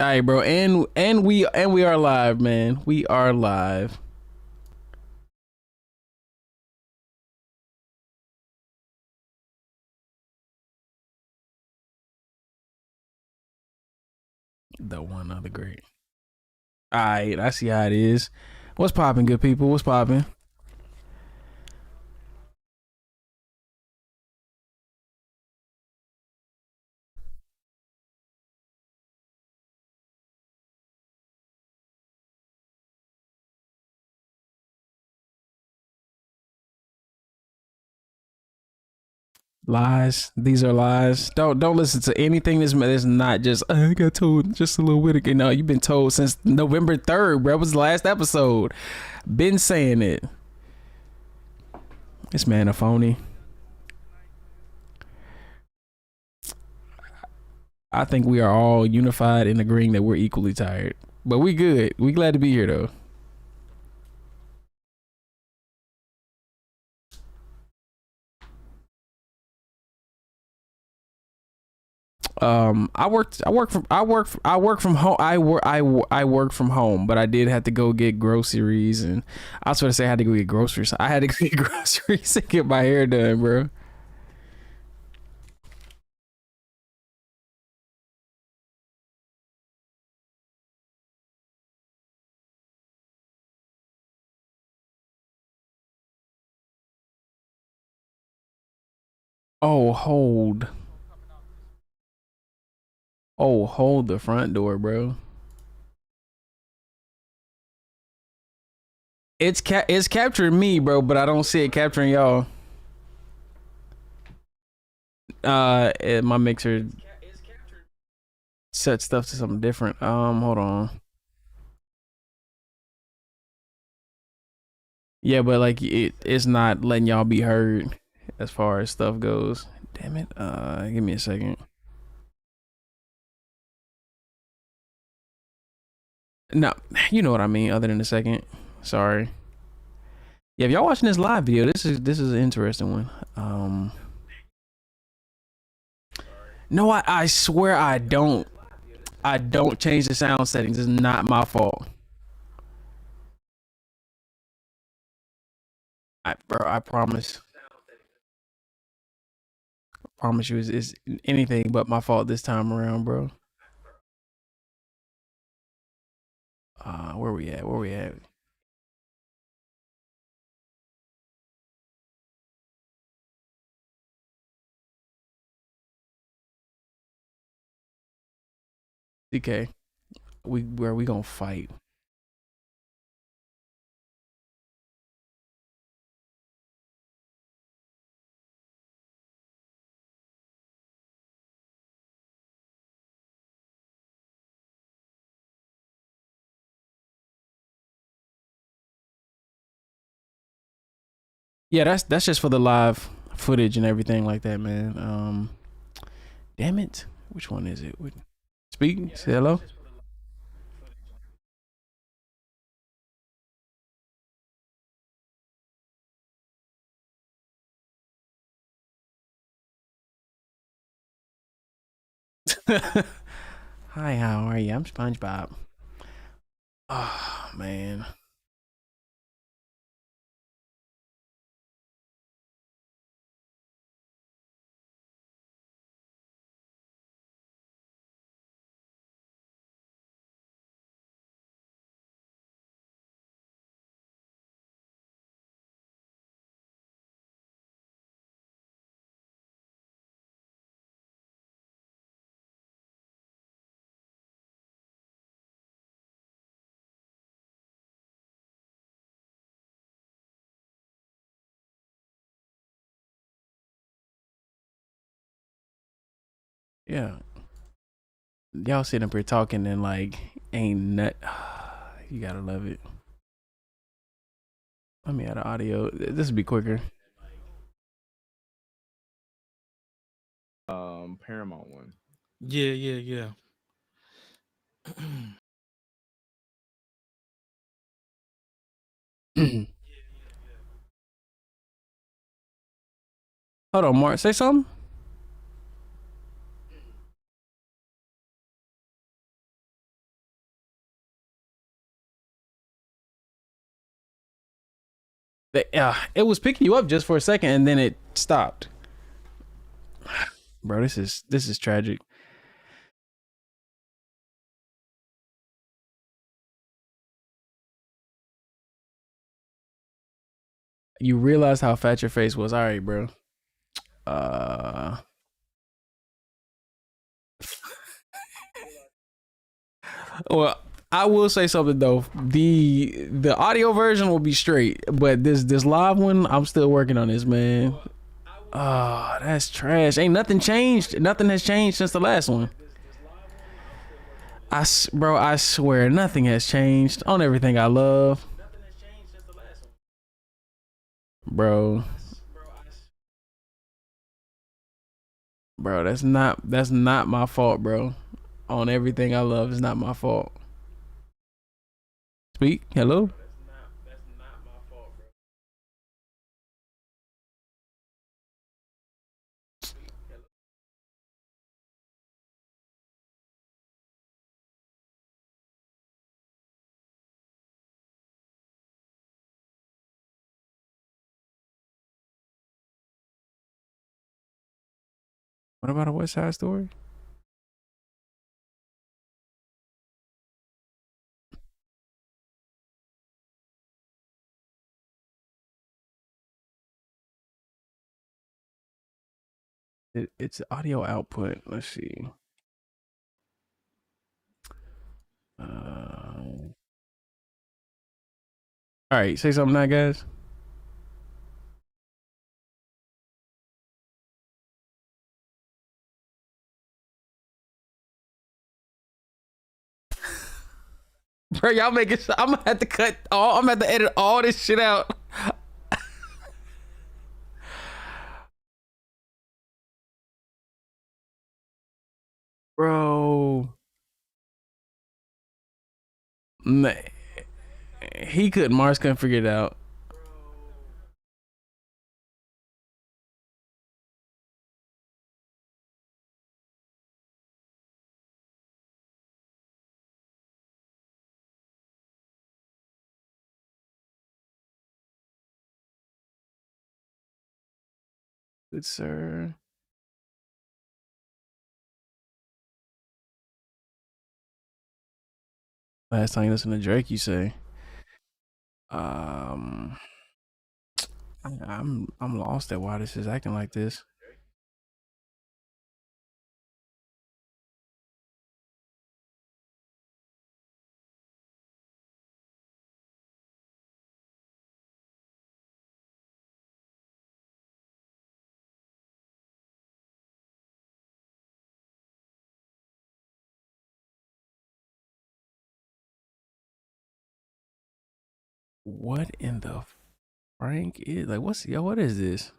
All right, bro, and we are live, man. We are live. The one other great. All right, I see how it is. What's popping, good people? What's popping? Lies. These are lies. Don't listen to anything that's not just I got told just a little bit ago. No, you've been told since November 3rd, bro. It was the last episode. Been saying it. This man a phony. I think we are all unified in agreeing that we're equally tired. But we good. We glad to be here though. I work from home. I work from home, but I did have to go get groceries, and I was going to say I had to go get groceries. I had to go get groceries and get my hair done, bro. Oh, hold the front door, bro. It's capturing me, bro, but I don't see it capturing y'all. My mixer set stuff to something different. Hold on. Yeah, but like it's not letting y'all be heard as far as stuff goes. Damn it. Give me a second. No, you know what I mean. Other than a second. Sorry. Yeah, if y'all watching this live video, this is an interesting one. No, I swear I don't. I don't change the sound settings. It's not my fault. Bro, I promise. Promise you, it's anything but my fault this time around, bro. Where we at? Where we at? DK, where we gonna fight? Yeah, that's just for the live footage and everything like that, man. Damn it, which one is it? Speak. Say hello. Hi, how are you? I'm SpongeBob. Oh man. Yeah. Y'all sitting up here talking and like ain't nut. You gotta love it. Let me add the audio. This will be quicker. Paramount one. Yeah. Hold on, Mark. Say something. It was picking you up just for a second and then it stopped. Bro, this is tragic. You realize how fat your face was. All right, bro. Well, I will say something though. The audio version will be straight, but this live one, I'm still working on this, man. Oh, that's trash. Ain't nothing changed. Nothing has changed since the last one. Bro, I swear nothing has changed on everything I love. Bro, that's not my fault, bro. On everything I love, it's not my fault. Speak. Hello. What about a West Side Story? It's audio output. Let's see. All right, say something now, guys. Bro, y'all making. I'm gonna have to cut all. I'm gonna have to edit all this shit out. Bro, he couldn't. Mars couldn't figure it out. Good sir. Last time you listened to Drake, you say. Um, I'm lost at why this is acting like this. What in the Frank is like? What is this?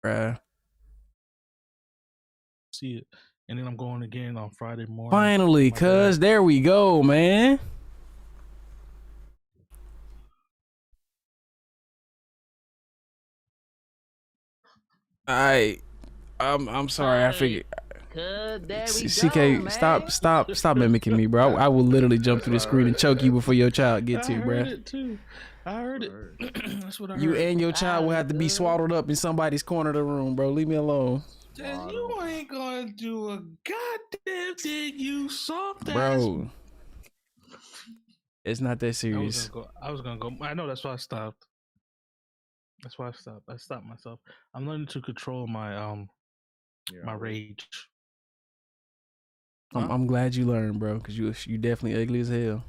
Bruh. See it, and then I'm going again on Friday morning. Finally, cuz there we go, man. I'm sorry. I figured. CK, stop mimicking me, bro. I will literally jump through the screen and choke you before your child gets here, bro. I heard it. That's what I heard. You and your child will have to be swaddled up in somebody's corner of the room, bro. Leave me alone. You ain't gonna do a goddamn thing, you soft ass. Bro. It's not that serious. I was gonna go. I know, that's why I stopped. I stopped myself. I'm learning to control my my rage. I'm glad you learned, bro, because you definitely ugly as hell.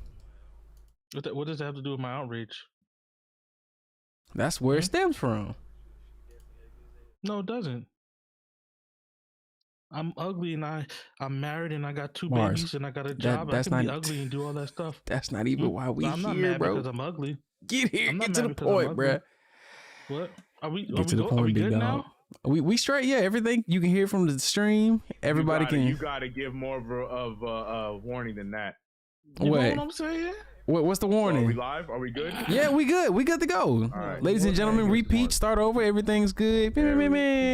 What does that have to do with my outrage? That's where it stems from. No, it doesn't. I'm ugly and I'm married and I got 2 babies and I got a job. I can be ugly and do all that stuff. That's not even why we I'm not here, mad bro. because I'm ugly. Get here. Get to the point, bro. What? Are we big good dog. now? We straight, yeah. Everything you can hear from the stream. Everybody You gotta give more of a warning than that. You know what I'm saying? What's the warning? So are we live? Are we good? Yeah, we good. We good to go. All right. Ladies and gentlemen, repeat, start over. Everything's good.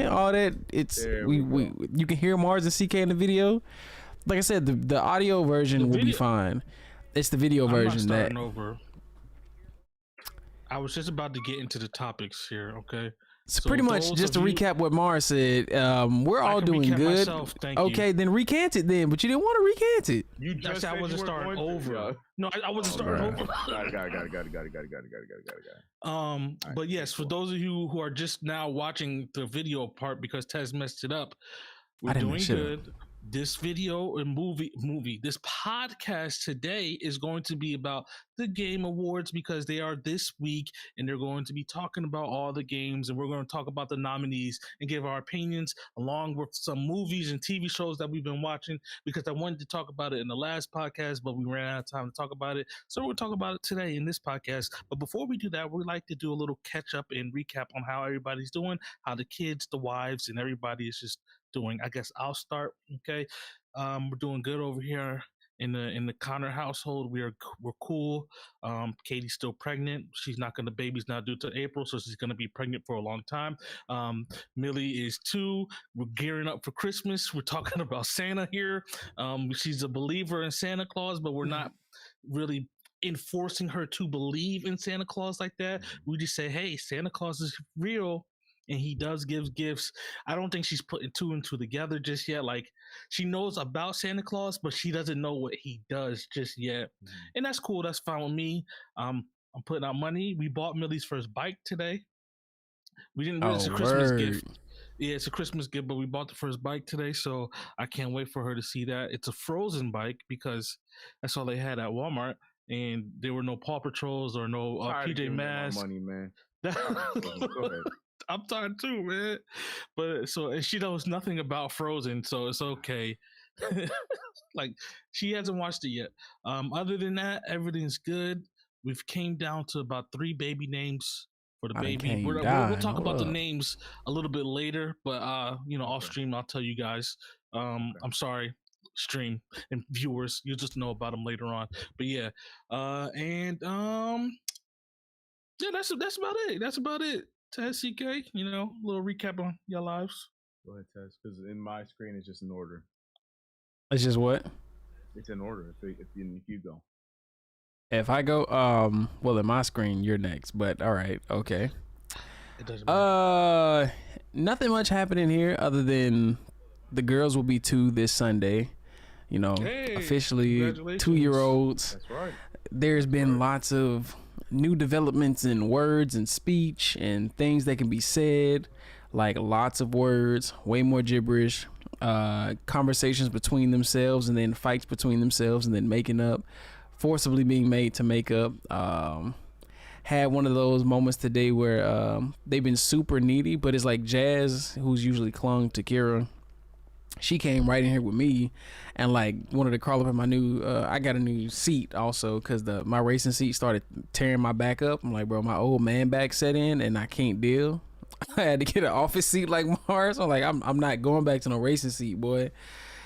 All that. It's we you can hear Mars and CK in the video. Like I said, the audio version will be fine. It's the video version that. Over. I was just about to get into the topics here. Okay. So pretty much, just to recap what Mars said, we're all doing good. Okay, then recant it then, but you didn't want to recant it. You just said I wasn't starting over. No, I wasn't starting over. Got it. But yes, for those of you who are just now watching the video part because Tez messed it up, we're doing good. This video and this podcast today is going to be about the Game Awards because they are this week and they're going to be talking about all the games and we're going to talk about the nominees and give our opinions along with some movies and TV shows that we've been watching because I wanted to talk about it in the last podcast, but we ran out of time to talk about it. So we'll talk about it today in this podcast. But before we do that, we'd like to do a little catch up and recap on how everybody's doing, how the kids, the wives, and everybody is just doing. I guess I'll start. Okay, we're doing good over here in the Connor household. We're cool. Katie's still pregnant. She's not gonna baby's not due till April, so she's gonna be pregnant for a long time. Millie is 2. We're gearing up for Christmas. We're talking about Santa here. She's a believer in Santa Claus, but we're not really enforcing her to believe in Santa Claus like that. We just say, hey, Santa Claus is real. And he does give gifts. I don't think she's putting 2 and 2 together just yet. Like, she knows about Santa Claus, but she doesn't know what he does just yet. And that's cool. That's fine with me. I'm putting out money. We bought Millie's first bike today. We didn't. It's a Christmas gift. Yeah, it's a Christmas gift, but we bought the first bike today, so I can't wait for her to see that. It's a Frozen bike because that's all they had at Walmart, and there were no Paw Patrols or no PJ Masks. Money, man. Go ahead. I'm tired too, man. But and she knows nothing about Frozen, so it's okay. Like, she hasn't watched it yet. Other than that, everything's good. We've came down to about 3 baby names for the baby. We'll talk about the names a little bit later, but off stream I'll tell you guys. I'm sorry, stream and viewers, you'll just know about them later on. But yeah, yeah, that's about it. That's about it. Tez, CK, a little recap on your lives. Go ahead, Tez, because in my screen it's just in order. It's just what? It's in order if you go. If I go, well, in my screen you're next, but all right, okay. It doesn't matter. Nothing much happening here other than the girls will be 2 this Sunday. Officially 2-year-olds. That's right. There's been lots of new developments in words and speech and things that can be said, like lots of words, way more gibberish, conversations between themselves and then fights between themselves and then making up, forcibly being made to make up. Had one of those moments today where they've been super needy, but it's like Jazz, who's usually clung to Kira, she came right in here with me and like wanted to crawl up in my new I got a new seat also because my racing seat started tearing my back up. I'm like, bro, my old man back set in and I can't deal. I had to get an office seat like Mars. I'm like, I'm not going back to no racing seat, boy.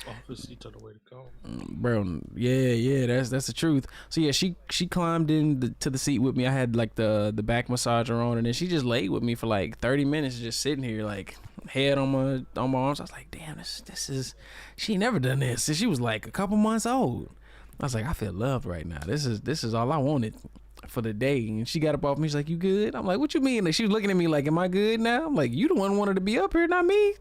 Office seats are the way to go, bro. Yeah, that's the truth. So yeah, she climbed in to the seat with me. I had like the back massager on, and then she just laid with me for like 30 minutes, just sitting here like head on my arms. I was like, damn, this is, she ain't never done this since she was like a couple months old. I was like, I feel loved right now. This is all I wanted for the day. And she got up off me. She's like, you good? I'm like, what you mean? Like, she was looking at me like, am I good now? I'm like, you the one who wanted to be up here, not me.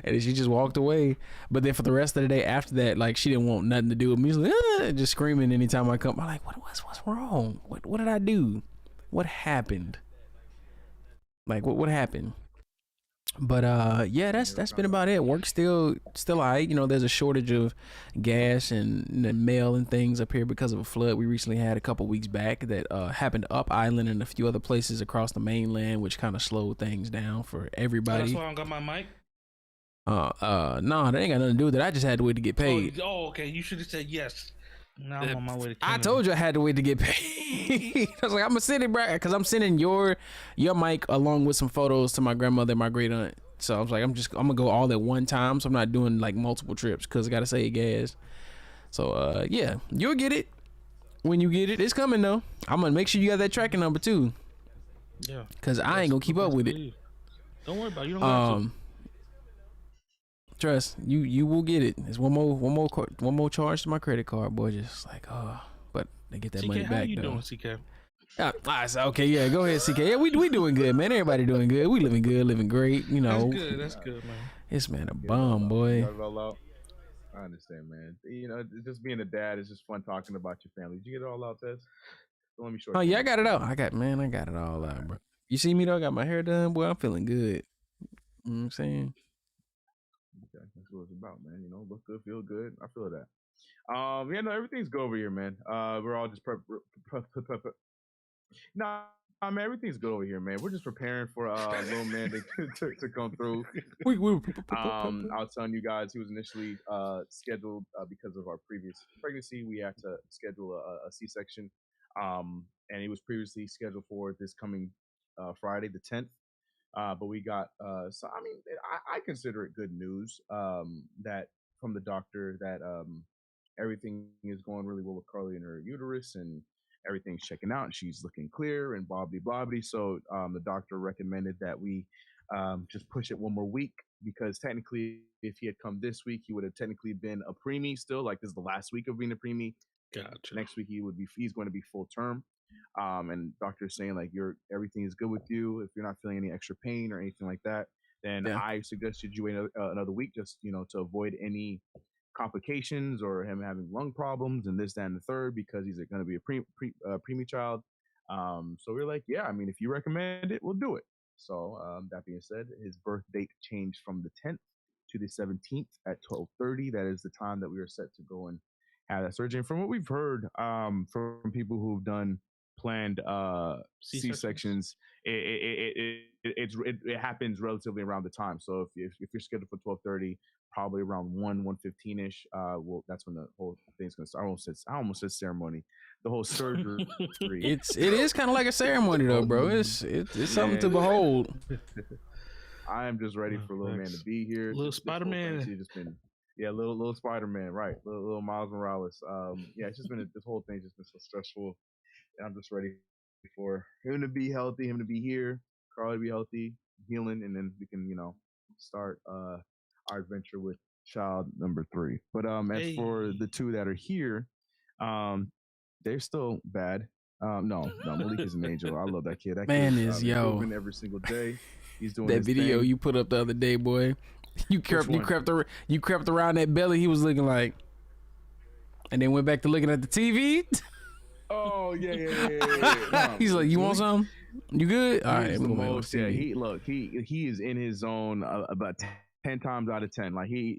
And then she just walked away. But then for the rest of the day after that, like she didn't want nothing to do with me. She was like, just screaming anytime I come. I'm like, what's wrong? What did I do? What happened? Like what happened? But yeah, that's been about it. Work still alright. You know, there's a shortage of gas and mail and things up here because of a flood we recently had a couple weeks back that happened up island and a few other places across the mainland, which kind of slowed things down for everybody. That's why I don't got my mic. No, that ain't got nothing to do with it. I just had to wait to get paid. Oh, okay. You should have said yes. Now I'm on my way to Canada. I told you I had to wait to get paid. I was like, I'm gonna send it back because I'm sending your mic along with some photos to my grandmother and my great aunt. So I was like, I'm gonna go all at one time, so I'm not doing like multiple trips because I gotta save gas. So yeah, you'll get it when you get it. It's coming though. I'm gonna make sure you got that tracking number too. Yeah, because I ain't gonna keep up with it. Don't worry about it. You don't have to. Trust you will get it. There's one more charge to my credit card, boy. Just like but they get that money back. How you doing, CK? Okay, yeah, go ahead, CK. Yeah, we doing good, man. Everybody doing good. We living good, living great. You know, that's good, man. It's man a bum, boy. I understand, man. You know, just being a dad is just fun talking about your family. Did you get it all out, Tess? Don't let me short. Oh yeah, I got it out. I got it all out, bro. You see me though? I got my hair done, boy. I'm feeling good. You know what I'm saying? Okay, that's what it's about, man. You know, look good, feel good. I feel that. Yeah, no, everything's good over here, man. We're all just Nah, man, everything's good over here, man. We're just preparing for little man to come through. I was telling you guys, he was initially scheduled because of our previous pregnancy. We had to schedule a C-section, and he was previously scheduled for this coming Friday, the 10th. But we got so I mean, I consider it good news that from the doctor that everything is going really well with Carly and her uterus and everything's checking out and she's looking clear and blah. So the doctor recommended that we just push it one more week because technically if he had come this week, he would have technically been a preemie still. Like this is the last week of being a preemie. Gotcha. Next week he's going to be full term. And doctor's saying like everything is good with you. If you're not feeling any extra pain or anything like that, then I suggested you wait another week just, you know, to avoid any complications or him having lung problems and this, that, and the third, because he's going to be a preemie child. So we're like, yeah, I mean, if you recommend it, we'll do it. So that being said, his birth date changed from the 10th to the 17th at 12:30. That is the time that we are set to go and have that surgery. And from what we've heard from people who've done planned C-sections, it happens relatively around the time. So if you're scheduled for 12:30, probably around 1:15ish, well, that's when the whole thing's gonna start. I almost said ceremony. The whole surgery. it is kind of like a ceremony though, bro. It's something to behold. I am just ready for little man to be here. Little Spider-Man. Just been, little Spider-Man, right? Little Miles Morales. It's just been this whole thing's just been so stressful. And I'm just ready for him to be healthy, him to be here, Carly to be healthy, healing, and then we can, you know, start our adventure with child number 3. But as for the 2 that are here, they're still bad. No, Malik is an angel. I love that kid. That man kid, is improving every single day. He's doing that video thing. You put up the other day, boy. You crept around that belly. He was looking like, and then went back to looking at the TV. Oh yeah. He's like, you want some? You good? All right. He is in his zone about 10 times out of 10. Like he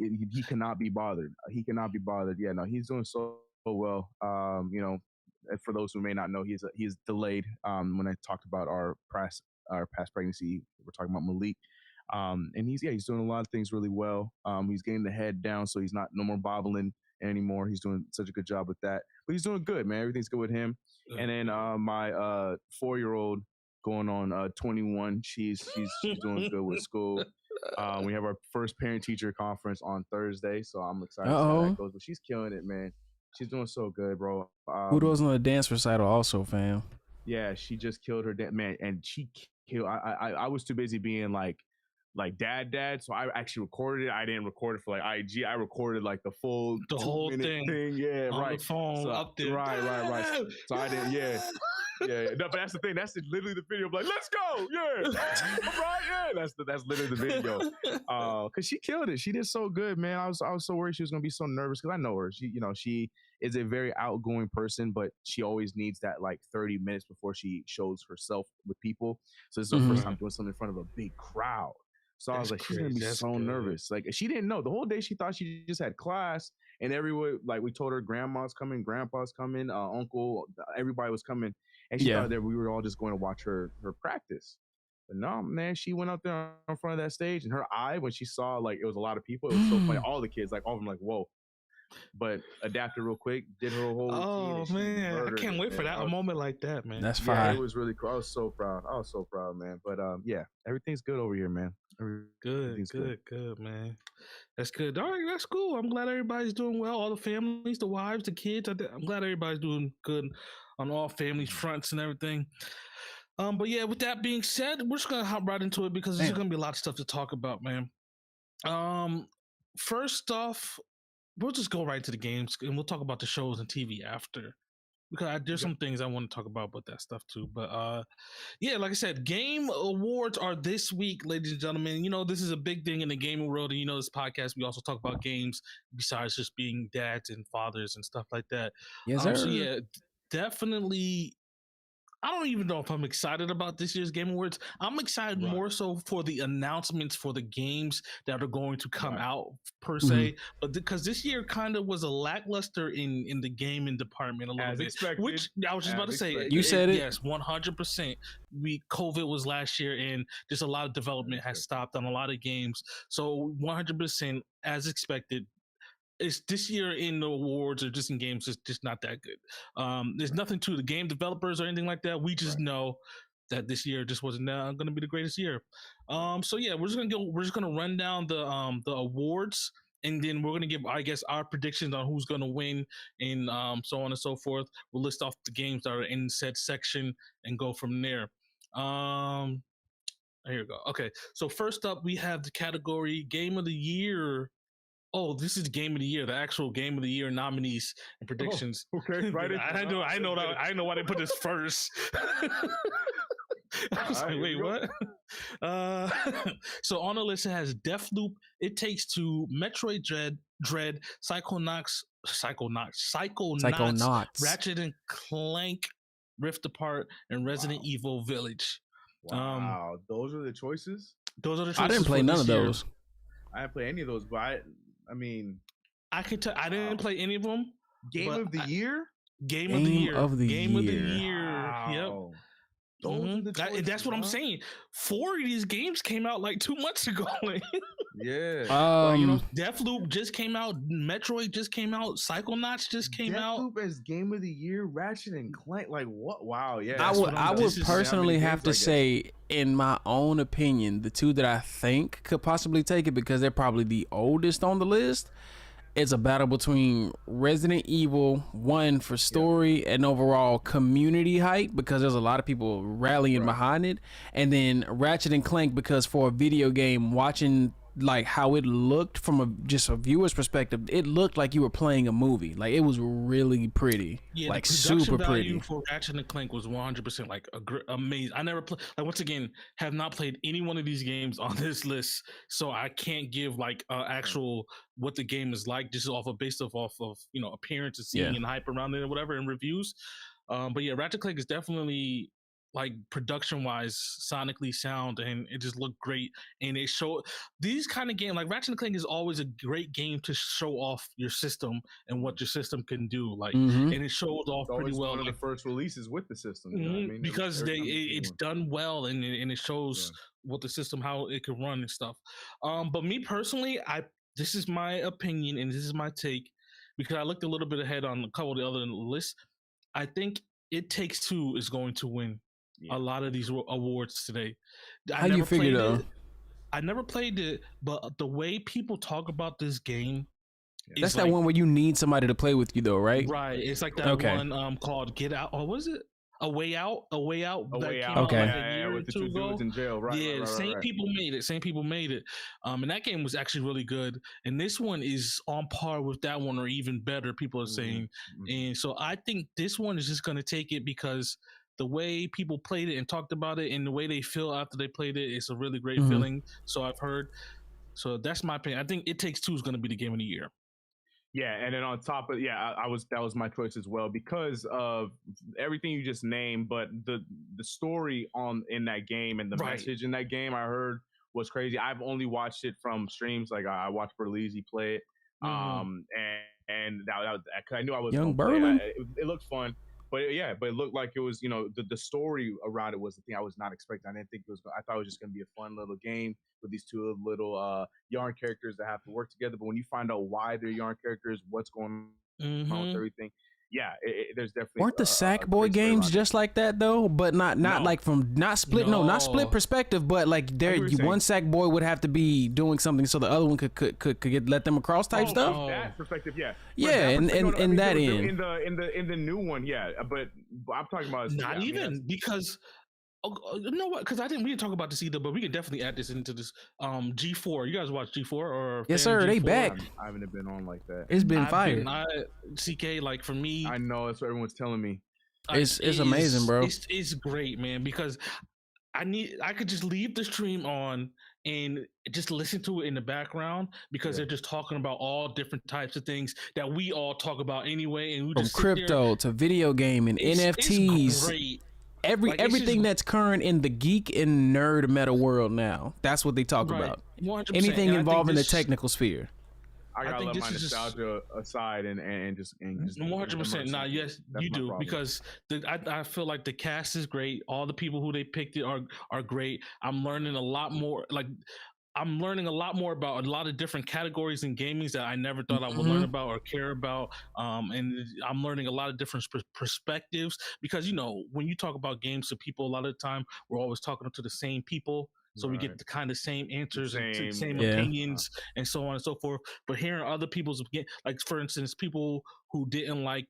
cannot be bothered. He cannot be bothered. Yeah, no, he's doing so well. You know, for those who may not know, he's delayed. When I talked about our past pregnancy, we're talking about Malik. And he's doing a lot of things really well. He's getting the head down, so he's no more bobbling anymore. He's doing such a good job with that. But he's doing good, man. Everything's good with him. And then my 4-year-old going on 21, she's doing good with school. We have our first parent-teacher conference on Thursday, so I'm excited to see how that goes. But she's killing it, man. She's doing so good, bro. Kudos on the dance recital also, fam. Yeah, she just killed her man, and she killed. I was too busy being like dad, so I actually recorded it. I didn't record it for like IG. I recorded like the whole thing. Yeah, on right. The phone so, up there. Right. So I didn't. Yeah. Yeah, no, but that's the thing. That's literally the video. I'm like, let's go, yeah, all right, yeah. That's literally the video. Cause she killed it. She did so good, man. I was so worried she was gonna be so nervous because I know her. She is a very outgoing person, but she always needs that like 30 minutes before she shows herself with people. So this is her first time doing something in front of a big crowd. So I was like, she's gonna be so nervous. Like she didn't know the whole day. She thought she just had class, and everywhere, like we told her, grandma's coming, grandpa's coming, uncle, everybody was coming. And she thought that we were all just going to watch her practice. But no, man, she went up there in front of that stage, and her eye, when she saw like it was a lot of people, it was so funny. All the kids, like all of them, like, whoa. But adapted real quick, did her whole routine. Oh man, I can't wait for that, a moment like that, man. That's fine. Yeah, it was really cool. I was so proud, man. But yeah, everything's good over here, man. Good, man. That's good. All right, that's cool. I'm glad everybody's doing well. All the families, the wives, the kids. I'm glad everybody's doing good on all family fronts and everything. But yeah, with that being said, we're just gonna hop right into it because there's gonna be a lot of stuff to talk about, man. First off, we'll just go right to the games and we'll talk about the shows and TV after. Because there's some things I want to talk about that stuff too. But yeah, like I said, game awards are this week, ladies and gentlemen. You know, this is a big thing in the gaming world. And you know, this podcast, we also talk about games besides just being dads and fathers and stuff like that. Yes, sir. So yeah, definitely. I don't even know if I'm excited about this year's Game Awards. I'm excited more so for the announcements for the games that are going to come out per se. But because this year kind of was a lackluster in the gaming department a little bit. Expected. Which I was just about to say. You said it. Yes, 100%. COVID was last year and just a lot of development has stopped on a lot of games. So 100% as expected. It's this year in the awards or just in games is just not that good. There's nothing to the game developers or anything like that. We just know that this year just wasn't going to be the greatest year. So yeah, we're just gonna run down the awards, and then we're gonna give, I guess, our predictions on who's gonna win and so on and so forth. We'll list off the games that are in said section and go from there. Here we go. Okay, so first up we have the category Game of the Year. Oh, this is Game of the Year, the actual Game of the Year nominees and predictions. Oh, okay, right. I know why they put this first. I was like, wait, what? So on the list it has Deathloop, It Takes Two, Metroid Dread, Psychonauts, Ratchet and Clank, Rift Apart, and Resident Evil Village. Wow, those are the choices? Those are the choices. I didn't play none of those. I didn't play any of those, but I mean, I could tell I didn't play any of them. Game of the year. Game of the year. Wow. Yep. That's what I'm saying. 4 of these games came out like 2 months ago. Yeah. Deathloop just came out. Metroid just came out. Psychonauts just came out. Deathloop as Game of the Year. Ratchet and Clank. Like what? Wow. Yeah. I would personally have to say, in my own opinion, the two that I think could possibly take it because they're probably the oldest on the list. It's a battle between Resident Evil 1 for story and overall community hype because there's a lot of people rallying behind it, and then Ratchet and Clank because for a video game, watching like how it looked from just a viewer's perspective, it looked like you were playing a movie. Like it was really pretty, like super pretty. For Ratchet and Clank was 100% like amazing. I never played. Like once again, have not played any one of these games on this list, so I can't give like actual what the game is like. Just based off of appearance and seeing and hype around it and whatever and reviews. But yeah, Ratchet and Clank is definitely like production wise, sonically sound, and it just looked great. And it showed these kind of games like Ratchet and Clank is always a great game to show off your system and what your system can do. Like, and it showed off pretty well. One of the first releases with the system, you know what I mean? Because it's done well and it shows what the system, how it can run and stuff. But me personally, this is my opinion and this is my take because I looked a little bit ahead on a couple of the other lists. I think It Takes Two is going to win a lot of these awards today. How you figure though? I never played it, but the way people talk about this game, that's that one where you need somebody to play with you though, right? Right. It's like that one called Get Out. Or was it A Way Out? A Way Out. Okay. Like a year with or the two two ago. dudes in jail, right? Yeah, same people made it. And that game was actually really good. And this one is on par with that one or even better, people are saying. And so I think this one is just going to take it because the way people played it and talked about it, and the way they feel after they played it, it's a really great Mhm. feeling. So I've heard. So that's my opinion. I think It Takes Two is going to be the game of the year. Yeah, and then on top of that was my choice as well because of everything you just named, but the story in that game and the message in that game I heard was crazy. I've only watched it from streams, like I watched Berlizzi play it, and that I knew I was Young gonna Berlin. play it. It looked fun. But it looked like it was, the story around it was the thing I was not expecting. I didn't think it was. I thought it was just gonna be a fun little game with these two little yarn characters that have to work together. But when you find out why they're yarn characters, what's going on with everything, there's definitely weren't the Sackboy games just like that though, but not like from not split perspective, but like one Sackboy would have to be doing something so the other one could let them across type stuff. That perspective, in that end. In the new one, but I'm talking about because. You know what? Because we didn't talk about this either, but we can definitely add this into this. G4. You guys watch G4 or? Yes, sir. G4? They back. I haven't been on like that. It's been fired. CK, like for me, I know that's what everyone's telling me. It's amazing, bro. It's great, man. Because I could just leave the stream on and just listen to it in the background because they're just talking about all different types of things that we all talk about anyway. And we from just crypto to video gaming, NFTs. It's great. Everything that's current in the geek and nerd meta world now. That's what they talk about. 100%. Anything involving the technical sphere. I gotta let my nostalgia aside and just 100%. Nah, yes, you do problem. Because I feel like the cast is great. All the people who they picked are great. I'm learning a lot more. I'm learning a lot more about a lot of different categories in gaming that I never thought I would learn about or care about. And I'm learning a lot of different perspectives because, when you talk about games to people, a lot of the time we're always talking to the same people. So we get the kind of same answers and same opinions and so on and so forth. But hearing other people's, like for instance, people who didn't like,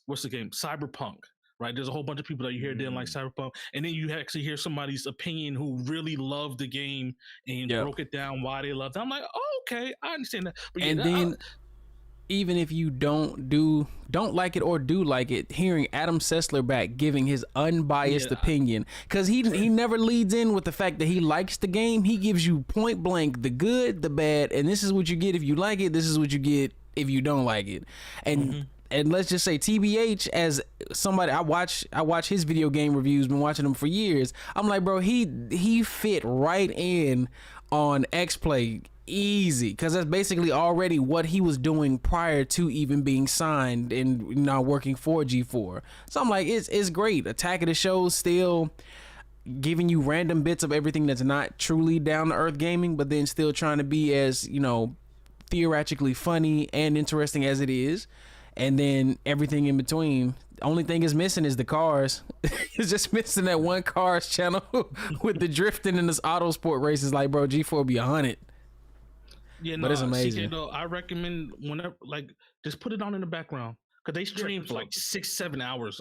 what's the game? Cyberpunk. Right, there's a whole bunch of people that you hear didn't like Cyberpunk, and then you actually hear somebody's opinion who really loved the game and broke it down why they loved it. I'm like, oh, okay, I understand that. But then, even if you don't like it or do like it, hearing Adam Sessler back giving his unbiased opinion, because he never leads in with the fact that he likes the game. He gives you point blank the good, the bad, and this is what you get if you like it. This is what you get if you don't like it, and. And let's just say TBH, as somebody I watch his video game reviews, been watching them for years. I'm like, bro, he fit right in on X-Play easy, because that's basically already what he was doing prior to even being signed and now working for G4. So I'm like, it's great. Attack of the Show still giving you random bits of everything that's not truly down to earth gaming, but then still trying to be as, theoretically funny and interesting as it is. And then everything in between. The only thing is missing is the cars. It's just missing that one cars channel with the drifting and this auto sport races. Like, bro, G4 be 100. Yeah, but it's amazing. CK, though, I recommend whenever, just put it on in the background because they stream for 6-7 hours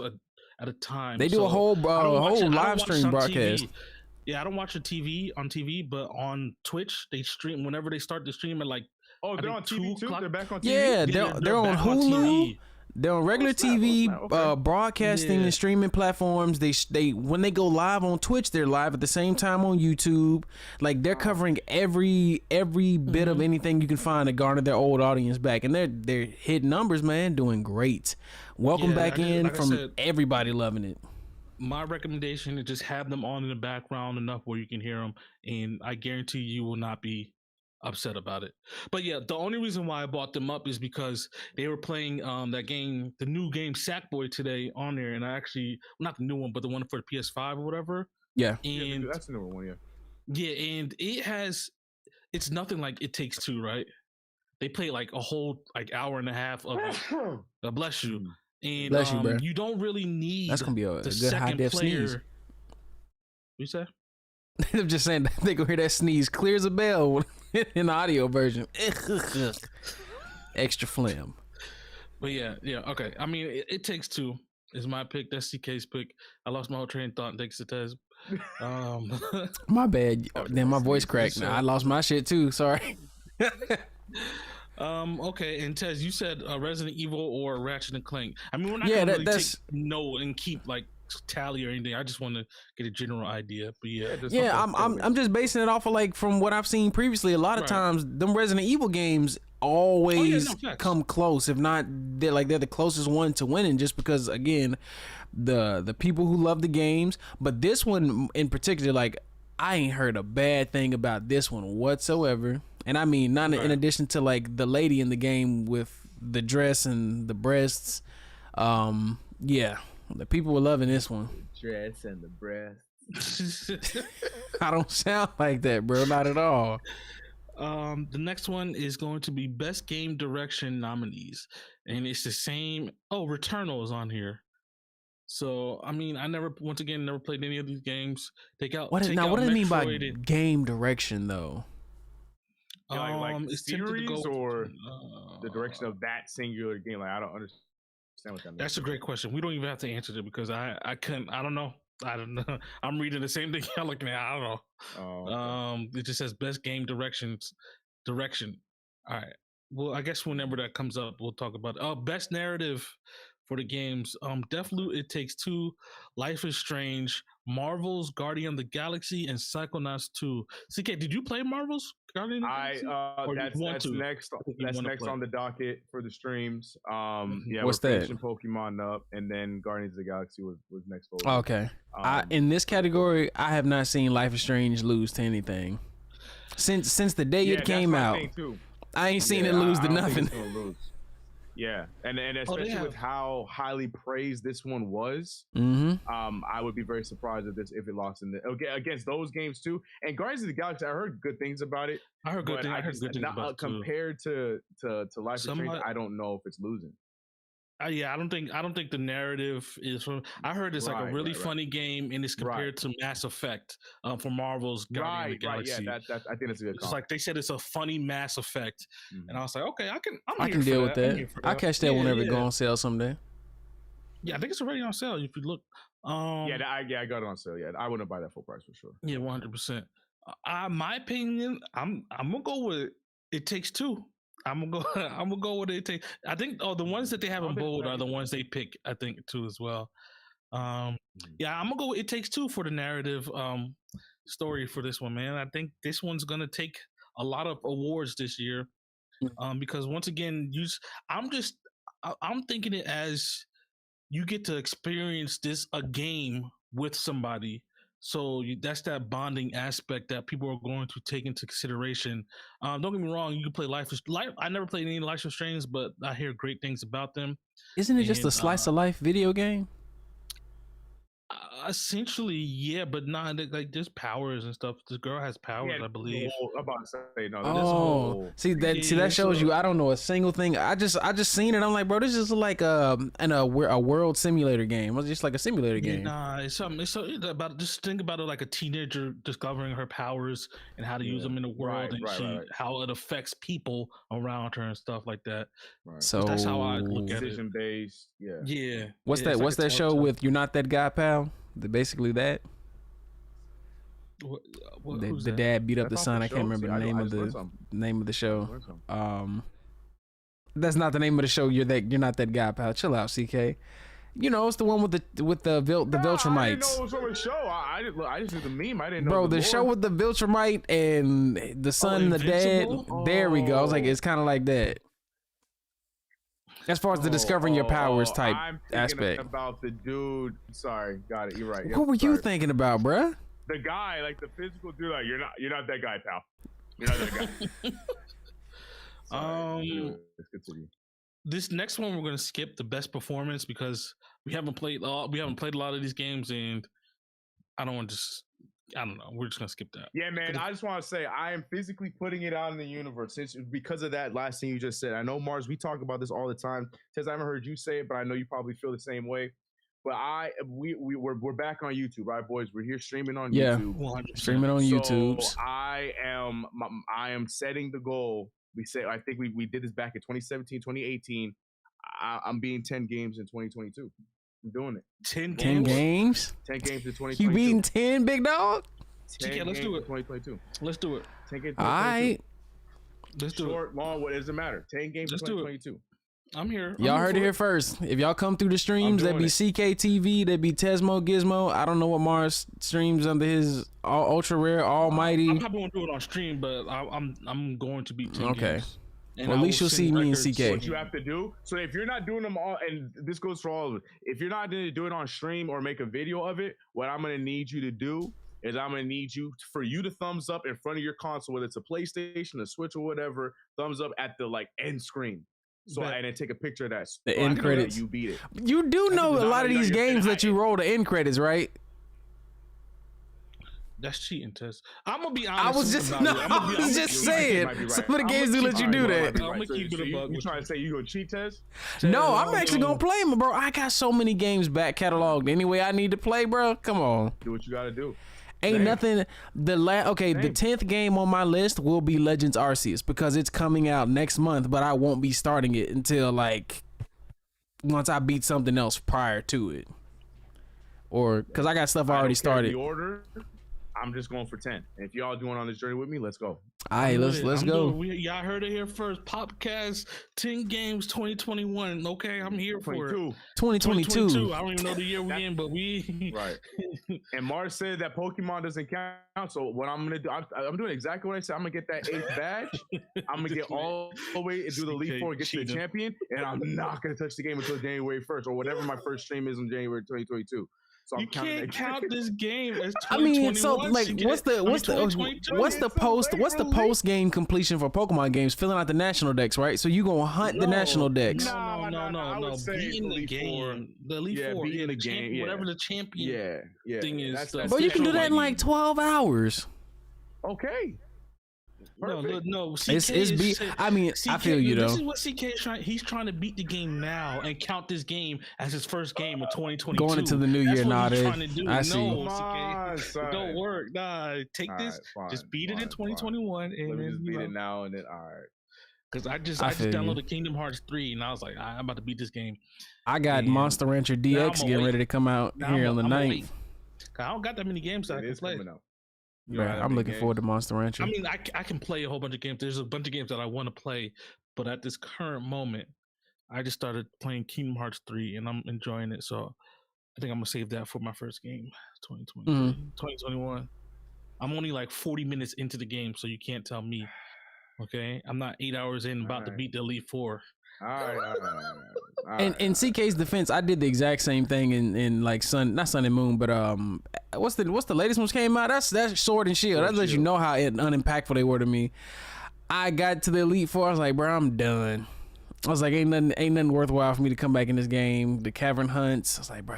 at a time. They do a whole live stream broadcast. TV. Yeah, I don't watch on TV, but on Twitch they stream whenever they start the stream at they're on TV too? They're back on TV? Yeah, they're on Hulu. They're on regular TV, broadcasting and streaming platforms. They when they go live on Twitch, they're live at the same time on YouTube. Like, they're covering every bit of anything you can find to garner their old audience back, and they're hitting numbers, man, doing great. Welcome back in from everybody loving it. My recommendation is just have them on in the background enough where you can hear them, and I guarantee you will not be upset about it. But yeah, the only reason why I bought them up is because they were playing that game, the new game Sackboy today on there, and I actually, not the new one, but the one for the PS5 or whatever. Yeah, and that's the number one. Yeah, and it's nothing like It Takes Two, right? They play like a whole hour and a half of bless you. And bless you, bro. You don't really need that's gonna be a good high def sneeze. What you say? I'm just saying, they gonna hear that sneeze clear as a bell in the audio version. Extra phlegm. But yeah, okay. I mean, it Takes Two is my pick. That's CK's pick. I lost my whole train of thought. Thanks to Tez. My bad. Then my voice cracked. Now I lost my shit too. Sorry. Okay, and Tez, you said Resident Evil or Ratchet and Clank. I mean, we're not gonna really take note and keep tally or anything. I just want to get a general idea. But I'm just basing it off of like from what I've seen previously. A lot of times, them Resident Evil games always come close. If not, they're the closest one to winning, just because again, the people who love the games. But this one in particular, like I ain't heard a bad thing about this one whatsoever. And I mean, not in addition to like the lady in the game with the dress and the breasts. The people were loving this one. The dress and the breasts. I don't sound like that, bro. Not at all. The next one is going to be Best Game Direction nominees, and it's the same. Oh, Returnal is on here. So I mean, I never played any of these games. What do they mean by game direction though? Like series or the direction of that singular game? Like I don't understand what that means. That's a great question. We don't even have to answer it because I don't know. I'm reading the same thing y'all looking at. I don't know. It just says best game direction. All right. Well, I guess whenever that comes up, we'll talk about it. Best narrative for the games. Deathloop, It Takes Two, Life is Strange, Marvel's Guardian of the Galaxy, and Psychonauts 2. CK, did you play Marvel's Guardian of the Galaxy? That's next. That's next on the docket for the streams. What's that? Pokemon up, and then Guardians of the Galaxy was next. Okay. In this category, I have not seen Life is Strange lose to anything since the day it came out. I ain't seen it lose to nothing. Yeah, and especially with how highly praised this one was, I would be very surprised if it lost against those games too. And Guardians of the Galaxy, I heard good things about it. I heard good things about it too. Compared to Life is Strange, I don't know if it's losing. I don't think the narrative is from. I heard it's like a really funny game, and it's compared to Mass Effect for Marvel's Guardian of the Galaxy. Yeah, I think that's a good. It's like they said it's a funny Mass Effect, and I was like, okay, I can deal with that. I'll catch that whenever it go on sale someday. Yeah, I think it's already on sale if you look. I got it on sale. Yeah, I wouldn't buy that full price for sure. Yeah, 100%. My opinion, I'm gonna go with It Takes Two. I'm gonna go with It Takes. I think the ones that they have in bold are the ones they pick. I think too as well. I'm gonna go with It Takes Two for the narrative story for this one, man. I think this one's gonna take a lot of awards this year because once again, I'm thinking it as you get to experience a game with somebody. So that's that bonding aspect that people are going to take into consideration. Don't get me wrong, you can play Life. I never played any Life is Strange, but I hear great things about them. Isn't it just a slice of life video game? Essentially, yeah, but not like there's powers and stuff. This girl has powers, I believe. I'm about to say no. That shows you. I don't know a single thing. I just seen it. I'm like, bro, this is like a world simulator game. It's just like a simulator game. Nah, it's about just think about it like a teenager discovering her powers and how to use them in the world how it affects people around her and stuff like that. Right. So that's how I look at it. Decision based. Yeah. What's that show with You're Not That Guy, Pal? Basically that. The dad beat up the son. I can't remember the name of the show. That's not the name of the show. You're not that guy, pal. Chill out, CK. You know, it's the one with the Viltrumites. I didn't know it was from a show. I just knew the meme. I didn't know. Bro, the show with the Viltrumite and the son and the dad. There we go. I was like, it's kind of like that. As far as the discovering your powers type aspect. About the dude. Sorry, got it. You're right. What were you thinking about, bruh? The guy, like the physical dude. Like you're not that guy, pal. You're not that guy. Let's continue. This next one we're gonna skip the best performance because we haven't played a lot of these games, and I don't know. We're just gonna skip that. Yeah, man. I just want to say I am physically putting it out in the universe because of that last thing you just said. I know, Mars, we talk about this all the time. Tez, I haven't heard you say it, but I know you probably feel the same way. But we're back on YouTube, right, boys? We're here streaming on YouTube. 100%. Streaming on YouTube. I am setting the goal. I think we did this back in 2017, 2018. I'm being 10 games in 2022. I'm doing it. 10 games? 10 games in 2022. You beating 10, big dog? Let's do it. 2022. Let's do it. 10 games. All right. Let's do Short, long, what does it matter? 10 games in 2022. I'm here. Y'all heard it here first. If y'all come through the streams, that'd be CKTV, that'd be Tesmo Gizmo. I don't know what Mars streams under his ultra rare almighty. I probably won't do it on stream, but I'm going to be 10 games. Well, at least you'll see me and CK. What you have to do. So if you're not doing them all, and this goes for all of it, if you're not going to do it on stream or make a video of it, what I'm going to need you to do is I'm going to need you for you to thumbs up in front of your console, whether it's a PlayStation, a Switch, or whatever, thumbs up at the like end screen. So and then take a picture of that. The end credits. You beat it. You do know a lot of these games that you roll the end credits, right? That's cheating, Tess. I'm gonna be honest. I was just saying. Right. Some of the games do let you do that. I'm gonna keep it a bug. You trying to say you gonna cheat, Tess? No, I'm actually gonna play them, bro. I got so many games back cataloged. Anyway, I need to play, bro. Come on. Do what you gotta do. Ain't nothing. The 10th game on my list will be Legends Arceus because it's coming out next month, but I won't be starting it until like once I beat something else prior to it, or because I got stuff I already started. The order. I'm just going for 10. And if y'all doing on this journey with me, let's go. All right, let's go. Y'all heard it here first. Popcast 10 games 2021. Okay, I'm here for it. 2022. I don't even know the year we in, but we right. And Mars said that Pokemon doesn't count. So what I'm gonna do, I'm doing exactly what I said. I'm gonna get that 8th badge. I'm gonna get all the way and do the Elite Four, get to the champion, and I'm not gonna touch the game until January 1st or whatever my first stream is in January 2022. So you can't count this game as 2021. I mean, so like, what's the post game completion for Pokemon games? Filling out the national decks, right? So you gonna hunt the national decks? No. Beating the game, the Elite Four, beating the game, whatever the champion thing is. But you can do that in like 12 hours. Okay. No. I mean, CK, I feel you though. This is what CK is trying. He's trying to beat the game now and count this game as his first game of 2022. Going into the new year, I see. No, CK, don't work. Nah, take this. Just beat it in 2021, and then just beat it now and then. All right. Because I just downloaded Kingdom Hearts 3, and I was like, I'm about to beat this game. I got Monster Rancher DX getting ready to come out here on the 9th. I don't got that many games that I can play. Right, I'm looking forward to Monster Rancher. I mean, I can play a whole bunch of games. There's a bunch of games that I want to play, but at this current moment, I just started playing Kingdom Hearts 3, and I'm enjoying it. So I think I'm gonna save that for my first game, 2021. I'm only like 40 minutes into the game, so you can't tell me. Okay, I'm not 8 hours in about to beat the Elite Four. All right. And in CK's defense, I did the exact same thing in like not Sun and Moon, but what's the latest ones came out? That's Sword and Shield. That lets you know how unimpactful they were to me. I got to the Elite Four. I was like, bro, I'm done. I was like, ain't nothing worthwhile for me to come back in this game. The cavern hunts. I was like, bro,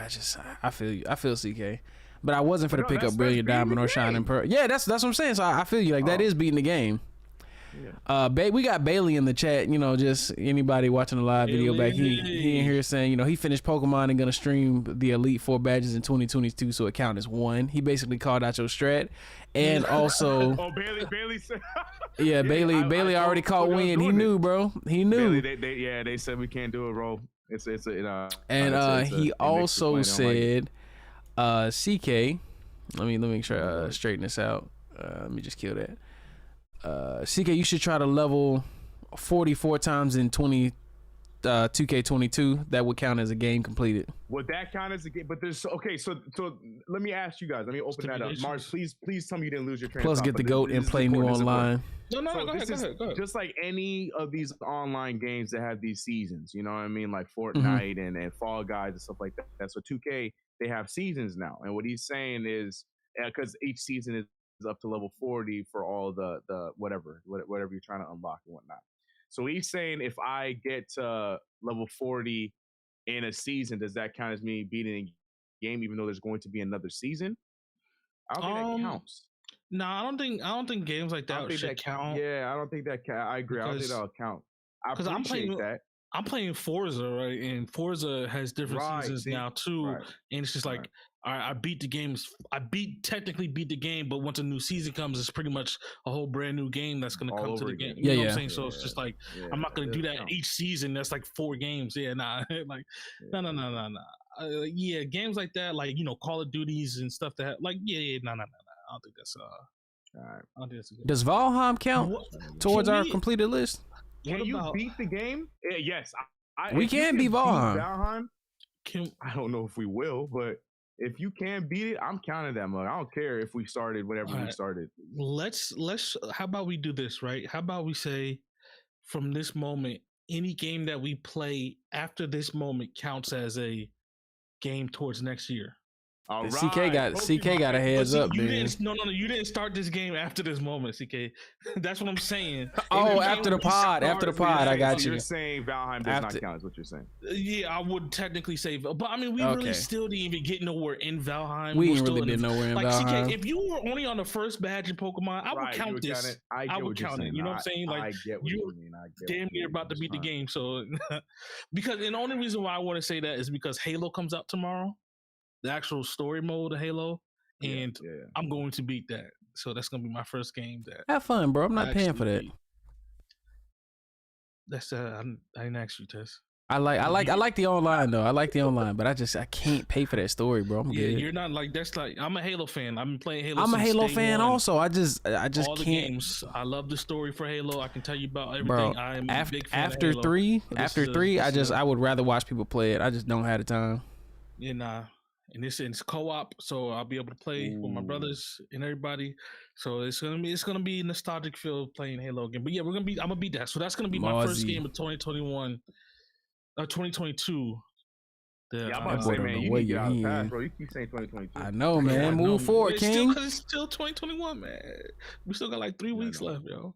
I feel you. I feel CK. But I wasn't for to pick up Brilliant Diamond or Shining Pearl. Yeah, that's what I'm saying. So I feel you. Like that is beating the game. Yeah. We got Bailey in the chat. You know, just anybody watching the live video back. He in here saying, you know, he finished Pokemon and gonna stream the Elite Four badges in 2022, so it count as one. He basically called out your strat, and also, Bailey said, Bailey already caught wind. He knew, bro. He knew. Bailey, they said we can't do it, bro. He also said, CK. Let me make sure I straighten this out. Let me just kill that. CK, you should try to level 44 times in 2K22. That would count as a game completed. Would that count as a game? But there's okay. So let me ask you guys. Let me open that up. Mars, please tell me you didn't lose your train. Plus, get the GOAT and play new online. No, go ahead. Just like any of these online games that have these seasons, you know what I mean, like Fortnite and Fall Guys and stuff like that. So 2K, they have seasons now, and what he's saying is because each season is up to level 40 for all the whatever you're trying to unlock and whatnot. So he's saying if I get to level 40 in a season, does that count as me beating a game even though there's going to be another season? I don't think that counts. No, I don't think games like that should count. Yeah, I don't think that count. I agree. I don't think that'll count. Because I'm playing Forza, right? And Forza has different seasons now too. Right. And it's just like, all right, I beat the games. Technically beat the game, but once a new season comes, it's pretty much a whole brand new game that's going to come to the game. You know what I'm saying? So it's just like, I'm not going to do that each season. That's like 4 games. Yeah, nah. Like, no. Yeah, games like that, like, you know, Call of Duties and stuff that, like, no. I don't think that's, all right. I don't think that's a good. Does Valheim count towards our completed list? Can you beat the game? Yes, We can beat Valheim. I don't know if we will, but if you can beat it, I'm counting that much. I don't care if we started whatever we started. Let's. How about we do this, right? How about we say, from this moment, any game that we play after this moment counts as a game towards next year. All right. CK got a heads up, man. You didn't start this game after this moment, CK. That's what I'm saying. After the pod, I got you. You're saying Valheim does not count, is what you're saying. Yeah, I would technically say, but I mean, we really still didn't even get nowhere in Valheim. We ain't really getting nowhere in Valheim. CK, if you were only on the first badge in Pokemon, I would count this. I would count it. You know what I'm saying? Like, I get what you mean. Damn near about to beat the game. So, because the only reason why I want to say that is because Halo comes out tomorrow. The actual story mode of Halo, and I'm going to beat that. So that's gonna be my first game. That have fun, bro. I'm not paying for that. That's I didn't ask you, Tess. I like the online though. I like the online, but I can't pay for that story, bro. I'm good. You're not like that's like I'm a Halo fan. I've been playing Halo. I'm a Halo fan also. I just all can't. The games. I love the story for Halo. I can tell you about everything. Bro, I'm a big fan after of Halo. three, I would rather watch people play it. I just don't have the time. Yeah, and it's co-op, so I'll be able to play with my brothers and everybody. So it's gonna be nostalgic feel playing Halo again. But yeah, I'm gonna beat that. So that's gonna be my first game of 2021, 2022. I'm about to say, man, you need to get out of the past, bro. You keep saying 2022. I know, man. Move forward, King. It's still 2021, man. We still got like 3 weeks left, yo.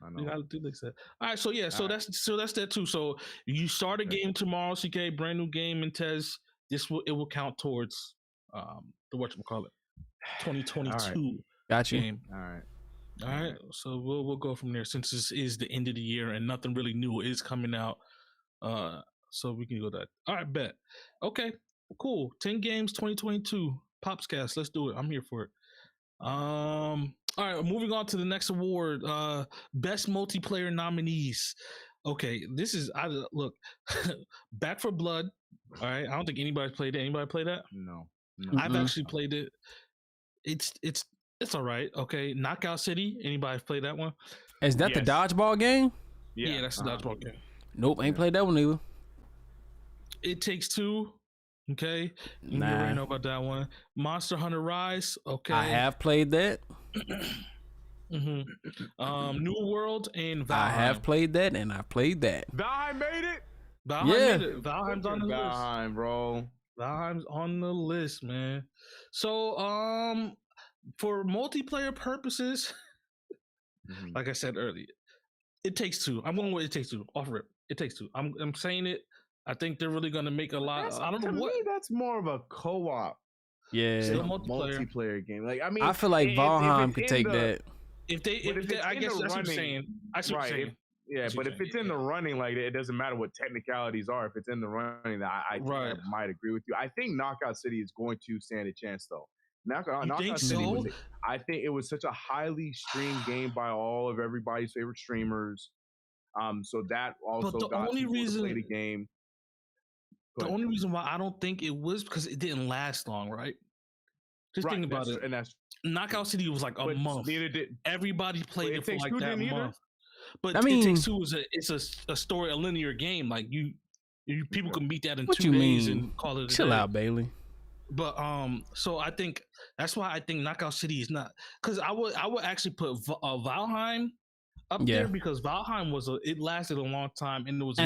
I know. You gotta do this. All right, so yeah, that's that too. So you start a game tomorrow, CK, brand new game, and Tez. It will count towards the whatchamacallit 2022 game. All right. So we'll go from there since this is the end of the year and nothing really new is coming out. So we can go that. All right, bet. Okay, cool. 10 games, 2022. Popscast. Let's do it. I'm here for it. All right, moving on to the next award. Best multiplayer nominees. Okay, this is look. Back 4 Blood. All right, I don't think anybody's played it. Anybody play that? No. I've actually played it. It's all right. Okay, Knockout City. Anybody play that one? Is that the dodgeball game? Yeah, that's the dodgeball game. Nope, ain't played that one either. It Takes Two. Okay, you already know about that one. Monster Hunter Rise. Okay, I have played that. New World and Valheim. I have played that, and I've played that. Valheim made it. Valheim's on the list. Valheim, bro. Valheim's on the list, man. So, for multiplayer purposes, like I said earlier, It Takes Two. I'm going with It Takes Two. Off rip. It Takes Two. I'm saying it. I think they're really going to make a lot. I don't know what. To me, that's more of a co-op. Yeah, multiplayer game. Like I feel like Valheim could take that. If they, I guess that's what I'm saying. I see what you're saying. But if it's in the running, like it doesn't matter what technicalities are. If it's in the running, I might agree with you. I think Knockout City is going to stand a chance, though. Knockout City I think it was such a highly streamed game by all of everybody's favorite streamers. So that also got people to play the game. The only reason why I don't think it was because it didn't last long, right? Just think about it. And that's Knockout City was like a month. Everybody played it for like that month. But I mean, It Takes Two is a story, a linear game. Like you people can beat that in 2 days and call it. Chill out, Bailey. But so I think that's why I think Knockout City is not, because I would actually put Valheim up there because Valheim it lasted a long time and it was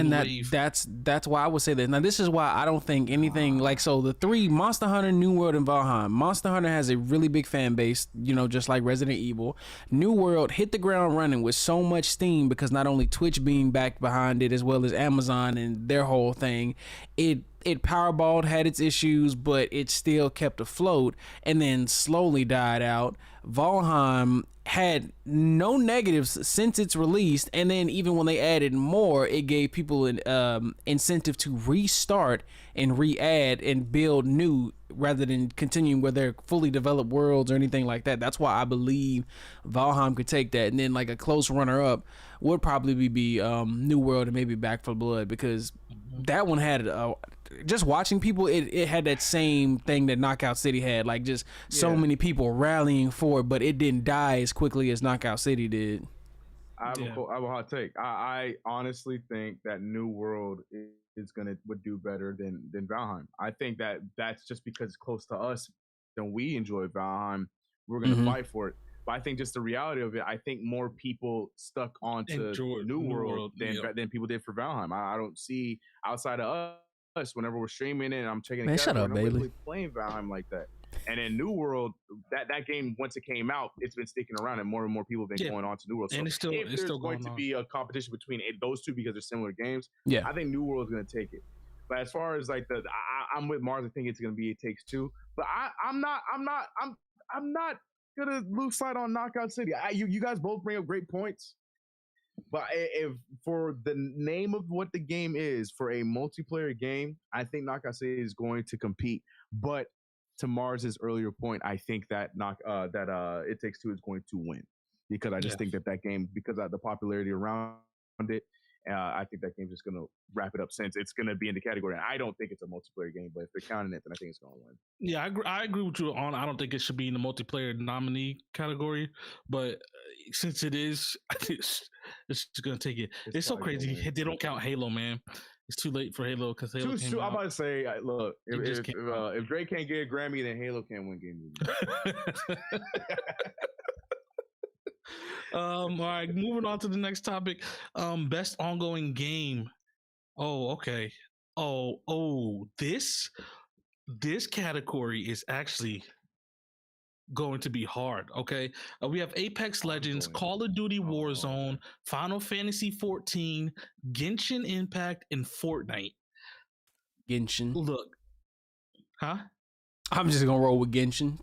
that's why I would say that. Now this is why I don't think anything like, so the 3 Monster Hunter, New World, and Valheim. Monster Hunter has a really big fan base, just like Resident Evil. New World hit the ground running with so much steam because not only Twitch being backed behind it as well as Amazon and their whole thing, it powerballed, had its issues, but it still kept afloat and then slowly died out. Valheim had no negatives since its release, and then even when they added more, it gave people an incentive to restart and re-add and build new rather than continuing with their fully developed worlds or anything like that. That's why I believe Valheim could take that. And then like a close runner-up would probably be New World and maybe Back 4 Blood, because that one had just watching people, it had that same thing that Knockout City had, like just so many people rallying for it, but it didn't die as quickly as Knockout City did. I have a hot take. I honestly think that New World would do better than Valheim. I think that's just because it's close to us. Then we enjoy Valheim. We're gonna fight for it. But I think just the reality of it, I think more people stuck onto New World than people did for Valheim. I don't see outside of us whenever we're streaming it and I'm checking shut up, Bailey. Really playing Valheim like that. And in New World, that game, once it came out, it's been sticking around and more people have been going on to New World. So and it's still going to be a competition between those two because they're similar games. Yeah, I think New World's going to take it. But as far as like I'm with Mars. I think it's going to be It Takes Two. But I'm not gonna lose sight on Knockout City. You guys both bring up great points. But if for the name of what the game is for a multiplayer game, I think Knockout City is going to compete. But to Mars's earlier point, I think that It Takes Two is going to win because I just think that game, because of the popularity around it, I think that game's just going to wrap it up since it's going to be in the category. And I don't think it's a multiplayer game, but if they're counting it, then I think it's going to win. Yeah, I agree with you on. I don't think it should be in the multiplayer nominee category, but since it is, I think it's going to take it. It's so crazy. They don't count Halo, man. It's too late for Halo because Halo came out. I'm about to say, look, if Drake can't get a Grammy, then Halo can't win Game of the Year. All right, moving on to the next topic. Best ongoing game. Oh, okay. This category is actually going to be hard. Okay, we have Apex Legends, Call of Duty Warzone, Final Fantasy 14, Genshin Impact, and Fortnite. Genshin. Look, I'm just gonna roll with Genshin.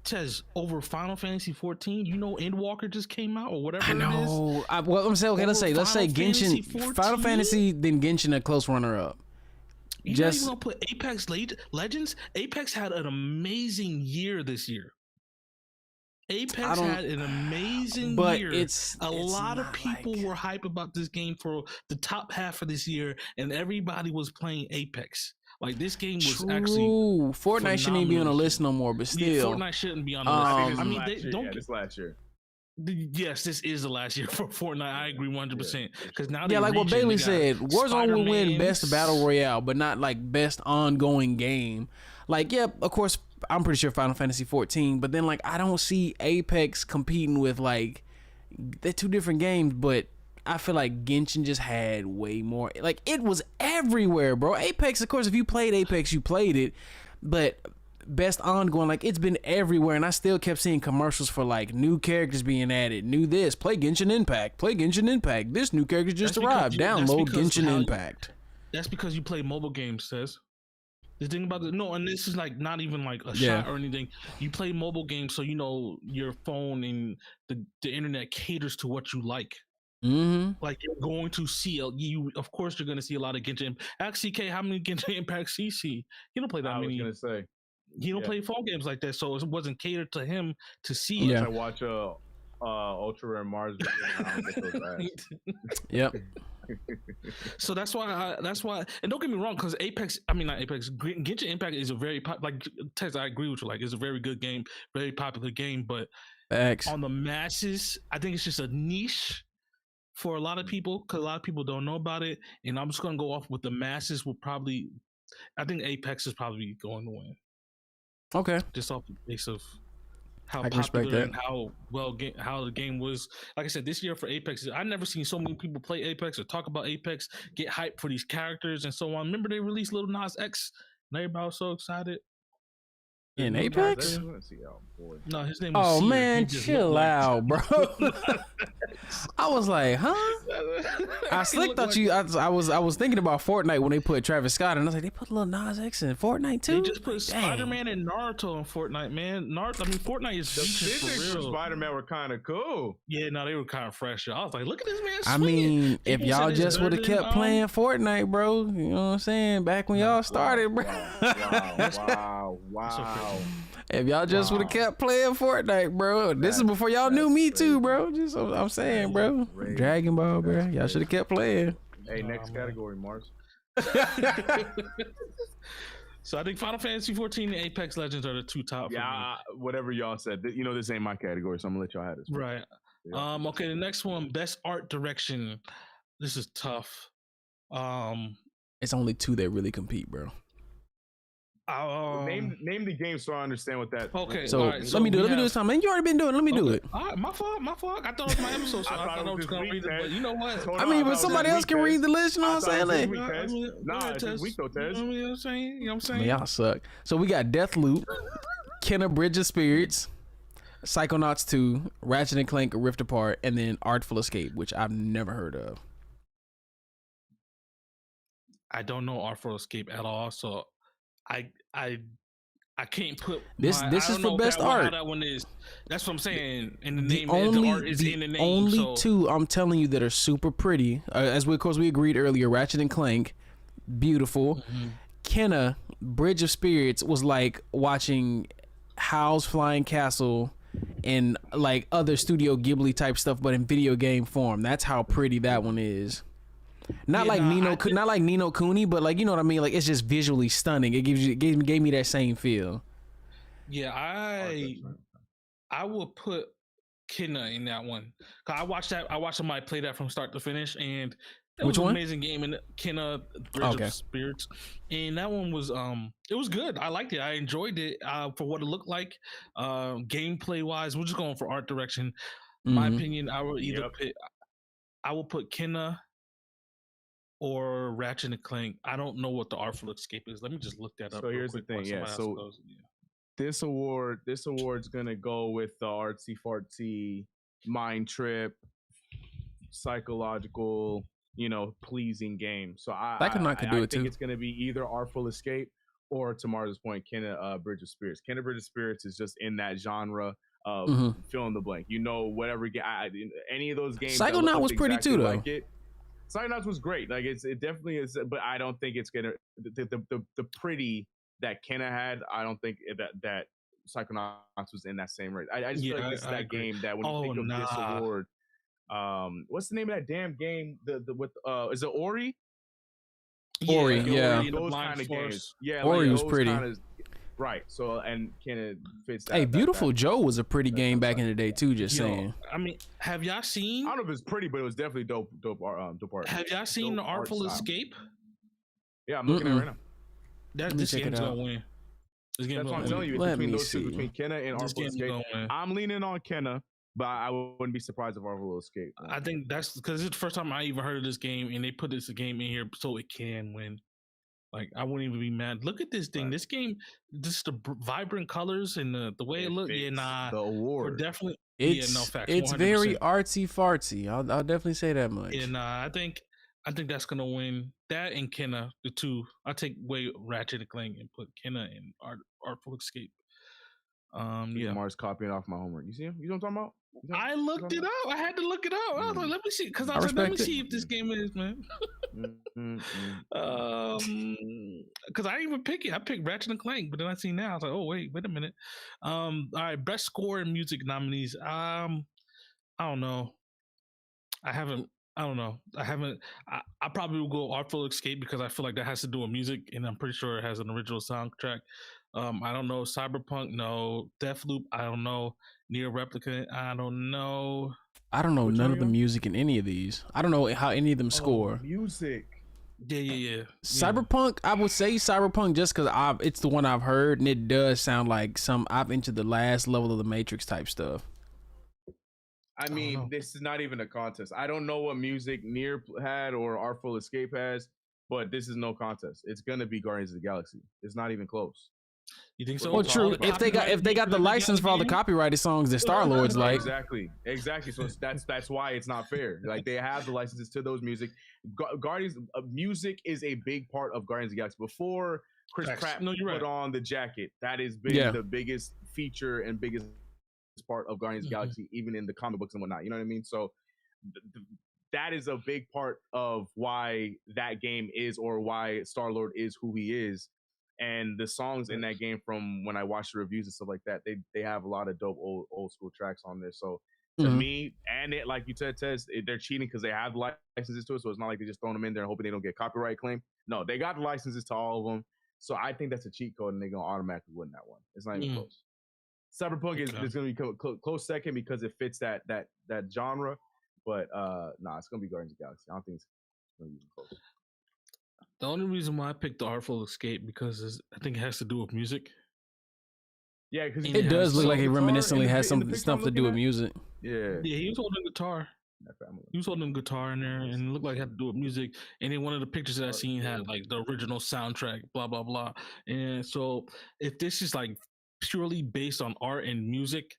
Says over Final Fantasy 14. You know, Endwalker just came out or whatever. I know. I'm saying, okay, let's say Genshin, Final Fantasy, then Genshin a close runner up. You're not even gonna put Apex Legends. Apex had an amazing year this year. Apex had an amazing year. A lot of people were hype about this game for the top half of this year, and everybody was playing Apex. Like, this game was actually Fortnite shouldn't even be on the list no more, but still, Fortnite shouldn't be on the list. I mean, this last year. Yes, this is the last year for Fortnite. I agree 100%. Because now, like what Bailey said, Warzone will win best battle royale, but not like best ongoing game. Like, of course, I'm pretty sure Final Fantasy 14, but then like I don't see Apex competing with like they're two different games, but I feel like Genshin just had way more. Like, it was everywhere, bro. Apex, of course, if you played Apex, you played it, but best ongoing, like, it's been everywhere, and I still kept seeing commercials for like new characters being added, new this, play Genshin Impact, this new character just arrived, download Genshin Impact. That's because you play mobile games, says. The thing about and this is like not even like a shot or anything. You play mobile games, so you know your phone and the internet caters to what you like. Mm-hmm. Like, you're going to see of course you're going to see a lot of Genshin. Ask CK how many Genshin Impacts he see. He don't play that many. I was gonna say he don't play phone games like that, so it wasn't catered to him to see it. I watch Ultra Rare Mars videos. Yep. So that's why, and don't get me wrong, because Genshin Impact is a very like Tex, I agree with you. Like, it's a very good game, very popular game, but on the masses, I think it's just a niche for a lot of people because a lot of people don't know about it. And I'm just gonna go off with the masses will probably. I think Apex is probably going to win. Okay, just off the base of how popular and how how the game was. Like I said, this year for Apex, I've never seen so many people play Apex or talk about Apex, get hyped for these characters and so on. Remember they released Lil Nas X, and everybody was so excited. In Apex? No, his name was Seer. Man, chill out, bro. I was like, huh? I slick thought you. I was thinking about Fortnite when they put Travis Scott, and I was like, they put Lil Nas X in Fortnite too. They just put Spider-Man and Naruto in Fortnite, man. Fortnite is the physics for Spider-Man were kind of cool. Yeah, no, they were kind of fresh. I was like, look at this man. I mean, if y'all just would have kept playing Fortnite, bro, you know what I'm saying? Back when y'all started, bro. Wow. If y'all just would have kept playing Fortnite, bro. This is before y'all knew me too, bro. Just I'm saying, bro. Dragon Ball, bro. Y'all should have kept playing. Hey, next category, Mars. So I think Final Fantasy 14 and Apex Legends are the two top. Yeah, whatever y'all said. You know, this ain't my category, so I'm gonna let y'all have this. Right. Yeah. Okay, the next one, best art direction. This is tough. It's only two that really compete, bro. Name the game so I understand what that. Okay, so right, let me do it. Let me do this time, man. You already been doing it. Let me do it. All right, my fault. I thought it was my episode, so I thought I was gonna read it. But you know what? I mean, but somebody else can read the list. You know what I'm saying? Nah, it's this week though, Tez. You know what I'm saying? You know what I'm saying? Man, y'all suck. So we got Deathloop, Kenna Bridge of Spirits, Psychonauts 2, Ratchet and Clank Rift Apart, and then Artful Escape, which I've never heard of. I don't know Artful Escape at all, so I can't put this is for best art. How that one is. That's what I'm saying. And the art is in the name. Only two I'm telling you that are super pretty, of course we agreed earlier. Ratchet and Clank, beautiful. Mm-hmm. Kenna Bridge of Spirits was like watching Howl's Flying Castle and like other Studio Ghibli type stuff, but in video game form. That's how pretty that one is. Not like Ni no Kuni, but like, you know what I mean? Like, it's just visually stunning. It gave me that same feel. Yeah, I will put Kenna in that one. Cause I watched somebody play that from start to finish, and that was an amazing game. And Kenna Bridge of Spirits, and that one was it was good. I liked it. I enjoyed it for what it looked like. Gameplay wise, we're just going for art direction. My opinion, I would either I will put Kenna or Ratchet and Clank. I don't know what the Artful Escape is. Let me just look that up. So here's the thing, So this award's gonna go with the artsy fartsy, mind trip, psychological, pleasing game. So I think it's gonna be either Artful Escape or, to Mars' point, Kenna Bridge of Spirits. Kenna Bridge of Spirits is just in that genre of fill in the blank. Whatever any of those games. Psychonaut was pretty too, though. Psychonauts was great. Like it definitely is, but I don't think it's gonna the pretty that Kenna had. I don't think that Psychonauts was in that same rate. I just feel like this is that game that when you think of this award, what's the name of that damn game? Is it Ori? Ori, yeah. Those kind of games. Yeah, Ori was pretty. Right. So, and Kenna fits that. Hey, Beautiful Joe was a pretty game back in the day too. Just saying. I mean, have y'all seen? I don't know if it's pretty, but it was definitely dope art. Have y'all seen the Artful Escape? Yeah, I'm looking at it right now. This game's gonna win. That's what I'm telling you. It's between those two, between Kenna and Artful Escape. I'm leaning on Kenna, but I wouldn't be surprised if Artful Escape. I think that's because it's the first time I even heard of this game, and they put this game in here so it can win. Like, I wouldn't even be mad. Look at this thing. Right. This game, just the vibrant colors and the way it looks. Yeah, nah. The award. Definitely. It's 100%. very artsy fartsy. I'll definitely say that much. Yeah, nah. I think that's gonna win. That and Kenna, the two. I'll take away Ratchet and Clank and put Kenna in Artful Escape. Yeah. Mars copying off my homework. You see him? You know what I'm talking about? I looked it up. I had to look it up. I was like, let me see, because I was like, let me see if this game is, man. Because I didn't even pick it. I picked Ratchet and Clank, but then I see now, I was like, oh wait a minute. All right, best score and music nominees. I don't know. I probably will go Artful Escape because I feel like that has to do with music, and I'm pretty sure it has an original soundtrack. I don't know. Cyberpunk, no. Deathloop, I don't know. Near Replicant, I don't know. I don't know none of the music in any of these. I don't know how any of them score. Music. Yeah. Cyberpunk, I would say Cyberpunk just because it's the one I've heard, and it does sound like I've entered the last level of the Matrix type stuff. I mean, this is not even a contest. I don't know what music Near had or Artful Escape has, but this is no contest. It's gonna be Guardians of the Galaxy. It's not even close. You think so? Well, true. If they got the license for all the copyrighted songs that Star-Lord's like. Exactly. So that's why it's not fair. Like, they have the licenses to those music. Guardians music is a big part of Guardians of the Galaxy. Before Chris Pratt put on the jacket, that has been the biggest feature and biggest part of Guardians of the Galaxy, even in the comic books and whatnot. You know what I mean? So that is a big part of why that game is, or why Star-Lord is who he is. And the songs in that game, from when I watch the reviews and stuff like that, they have a lot of dope old school tracks on there. So to me, and it, like you said, Tez, they're cheating because they have licenses to it. So it's not like they're just throwing them in there and hoping they don't get copyright claim. No, they got the licenses to all of them. So I think that's a cheat code, and they're gonna automatically win that one. It's not even close. Cyberpunk is gonna be close second because it fits that genre. But it's gonna be Guardians of the Galaxy. I don't think it's gonna be even close. The only reason why I picked the Artful Escape because I think it has to do with music. Yeah, because it does look like it reminiscently has some stuff to do with music. Yeah, he was holding a guitar. He was holding a guitar in there, and it looked like it had to do with music. And then one of the pictures that I seen had like the original soundtrack, blah blah blah. And so, if this is like purely based on art and music,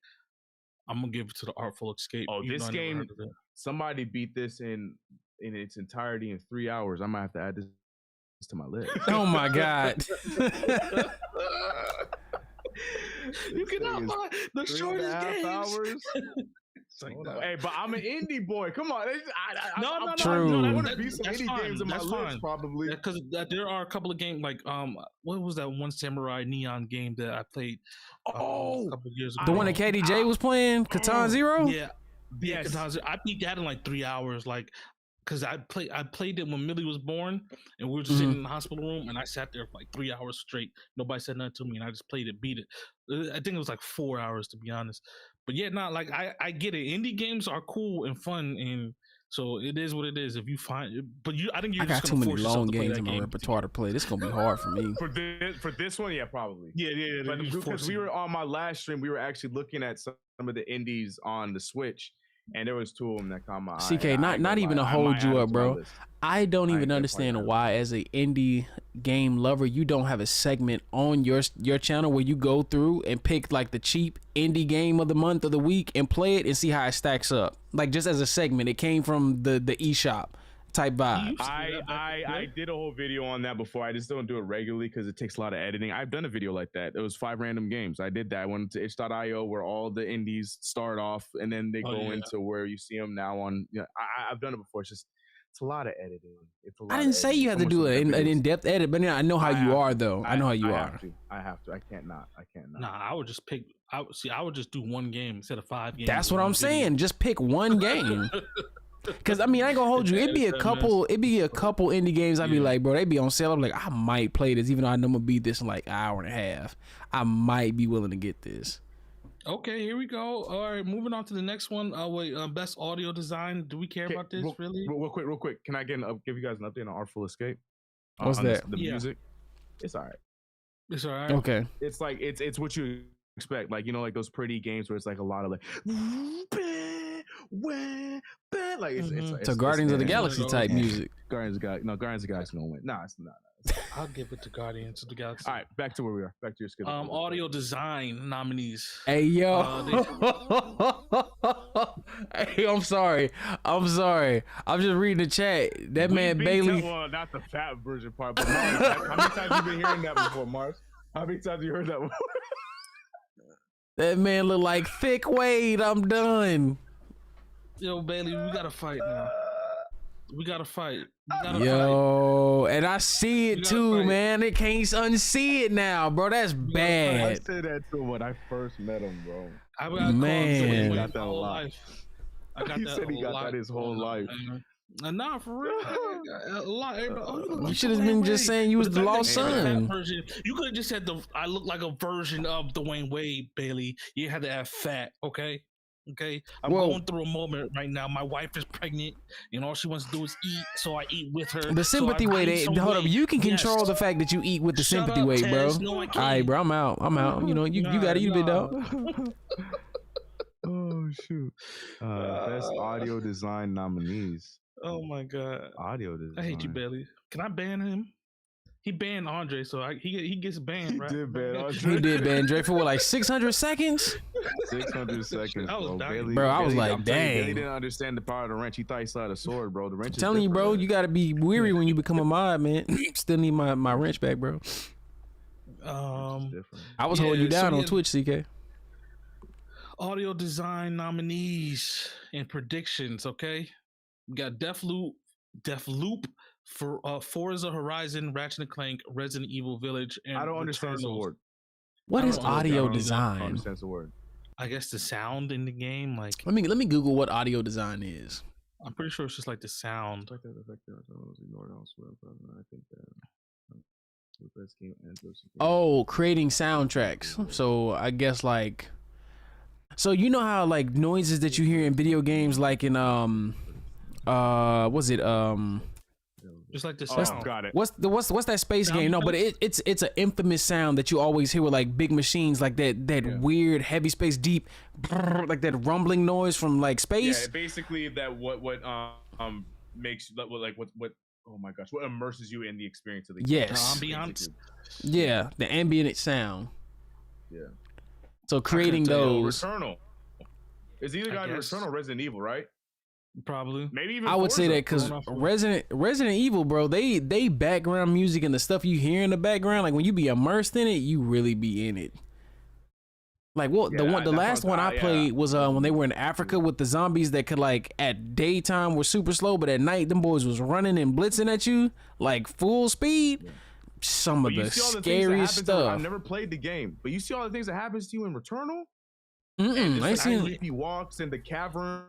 I'm gonna give it to the Artful Escape. Oh, this game, somebody beat this in its entirety in 3 hours. I might have to add this to my list. Oh my god. You cannot buy the shortest games. Hours. Like, hey, but I'm an indie boy. Come on. No. True. I want to beat some indie games in my list, probably. Because there are a couple of games like what was that one Samurai Neon game that I played a couple of years ago? The one that KDJ was playing, Catan Zero. Yeah, yes. I beat that in like 3 hours, like. Because I played it when Millie was born, and we were just sitting in the hospital room, and I sat there for like 3 hours straight. Nobody said nothing to me, and I just played it, beat it. I think it was like 4 hours, to be honest. But yeah, not like I get it. Indie games are cool and fun, and so it is what it is. If you find, but I think you're just got too many long games in my repertoire to play. This is gonna be hard for me. For this one, yeah, probably. Yeah. But because we were on my last stream, we were actually looking at some of the indies on the Switch. And there was two of them that caught my eye. CK, not even to hold you up, bro. I don't even understand why, as an indie game lover, you don't have a segment on your channel where you go through and pick like the cheap indie game of the month or the week and play it and see how it stacks up. Like just as a segment, it came from the eShop type vibe. I did a whole video on that before. I just don't do it regularly because it takes a lot of editing. I've done a video like that. It was 5 random games. I did that. I went to itch.io where all the indies start off and then they go into where you see them now on. You know, I've done it before. It's a lot of editing. I didn't say you had to do an in-depth edit, but I know how you are though. I know how you are. I have to. I can't not. Nah, I would just pick. I would just do one game instead of 5 games. That's what I'm saying. Just pick one game. Cause I mean, I ain't gonna hold you. It'd be a couple indie games. I'd be like, bro, they be on sale. I'm like, I might play this, even though I know I'm gonna beat this in like an hour and a half. I might be willing to get this. Okay, here we go. All right, moving on to the next one. Best audio design. Do we care about this really? Real quick. Can I give you guys an update on Artful Escape? What's that? The music. It's all right. It's all right. Okay. It's like it's what you expect. Like, you know, like those pretty games where it's like a lot of like. Like it's so Guardians of the Galaxy type music. Guardians of the Galaxy gonna win. Nah, it's not. I'll give it to Guardians of the Galaxy. All right, back to where we are. Back to your schedule. Audio design nominees. Hey yo. Hey, I'm sorry. I'm just reading the chat. That man Bailey. Well, not the fat version part, but Mars, how many times you been hearing that before, Mars? How many times you heard that before? That man look like Thick Wade. I'm done. Yo, Bailey, we gotta fight now. We gotta fight. And I see it too, man. They can't unsee it now, bro. That's bad. I said that to him when I first met him, bro. Man, he got that a lot. He said he got that his whole life. Nah, for real. A lot. You should have been just saying you was the lost son. You could have just said I look like a version of Dwayne Wade, Bailey. You had to have fat, okay? Okay, I'm going through a moment right now. My wife is pregnant, and all she wants to do is eat, so I eat with her. The sympathy weight. Hold up, you can control the fact that you eat with the sympathy weight, bro. No, all right, bro, I'm out. You know, you got to eat a bit, dog. Oh shoot! Best audio design nominees. Oh my god! Audio design. I hate you, Bailey. Can I ban him? He banned Andre, so he gets banned, right? He did ban Andre. He did ban Dre for what, like 600 seconds? 600 seconds, bro. Bro, I was like, dang. He didn't understand the power of the wrench. He thought he saw the sword, bro. The wrench is telling you, bro, you got to be weary when you become a mod, man. Still need my wrench back, bro. I was holding you down on Twitch, CK. Audio design nominees and predictions, okay? We got Deathloop, for Forza Horizon, Ratchet & Clank, Resident Evil Village, and I don't understand this award. What is audio design? I don't understand the word. I guess the sound in the game, like. Let me Google what audio design is. I'm pretty sure it's just like the sound. Oh, creating soundtracks. So I guess like. So you know how like noises that you hear in video games, like in Just like the Oh, sound. got it. What's that space game? No, but it's an infamous sound that you always hear with like big machines, like that weird heavy space deep, like that rumbling noise from like space. Yeah, basically that what makes like what oh my gosh, what immerses you in the experience of the game. Yes. The ambiance. Yeah, the ambient sound. Yeah. So creating those. Returnal. It's either got to be Returnal or Resident Evil, right? Probably. Maybe even I would say that because Resident Evil, bro, they background music and the stuff you hear in the background, like when you be immersed in it, you really be in it. Like the last one I played was when they were in Africa with the zombies that could like at daytime were super slow, but at night them boys was running and blitzing at you like full speed. Yeah. Some of the scariest stuff. I've never played the game, but you see all the things that happens to you in Returnal. I seen creepy walks in the caverns.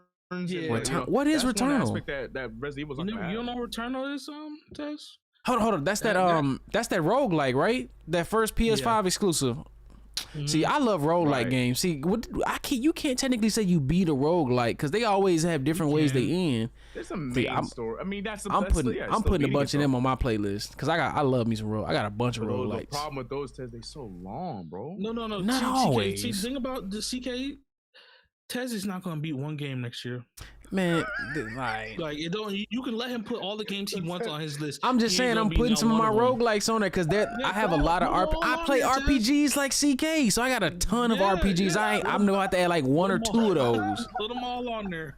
Yeah. What is Returnal? That Resident Evil's you don't know what Returnal is, Tess? Hold on. That's that roguelike, right? That first PS5 exclusive. Mm-hmm. See, I love roguelike games. See, you can't technically say you beat a roguelike because they always have different ways they end. There's a main story. I mean, I'm putting a bunch of them on my playlist because I love me some rogue. I got a bunch of roguelikes. The problem with those Tez, they so long, bro. No. Not always. See, the thing about the CK, Tez is not gonna beat one game next year. Man, like it don't. You can let him put all the games he wants on his list. I'm just saying, I'm putting some of my roguelikes on there because I have a lot of I play RPGs like CK, so I got a ton of RPGs. I'm gonna have to add like one or two of those. Put them all on there.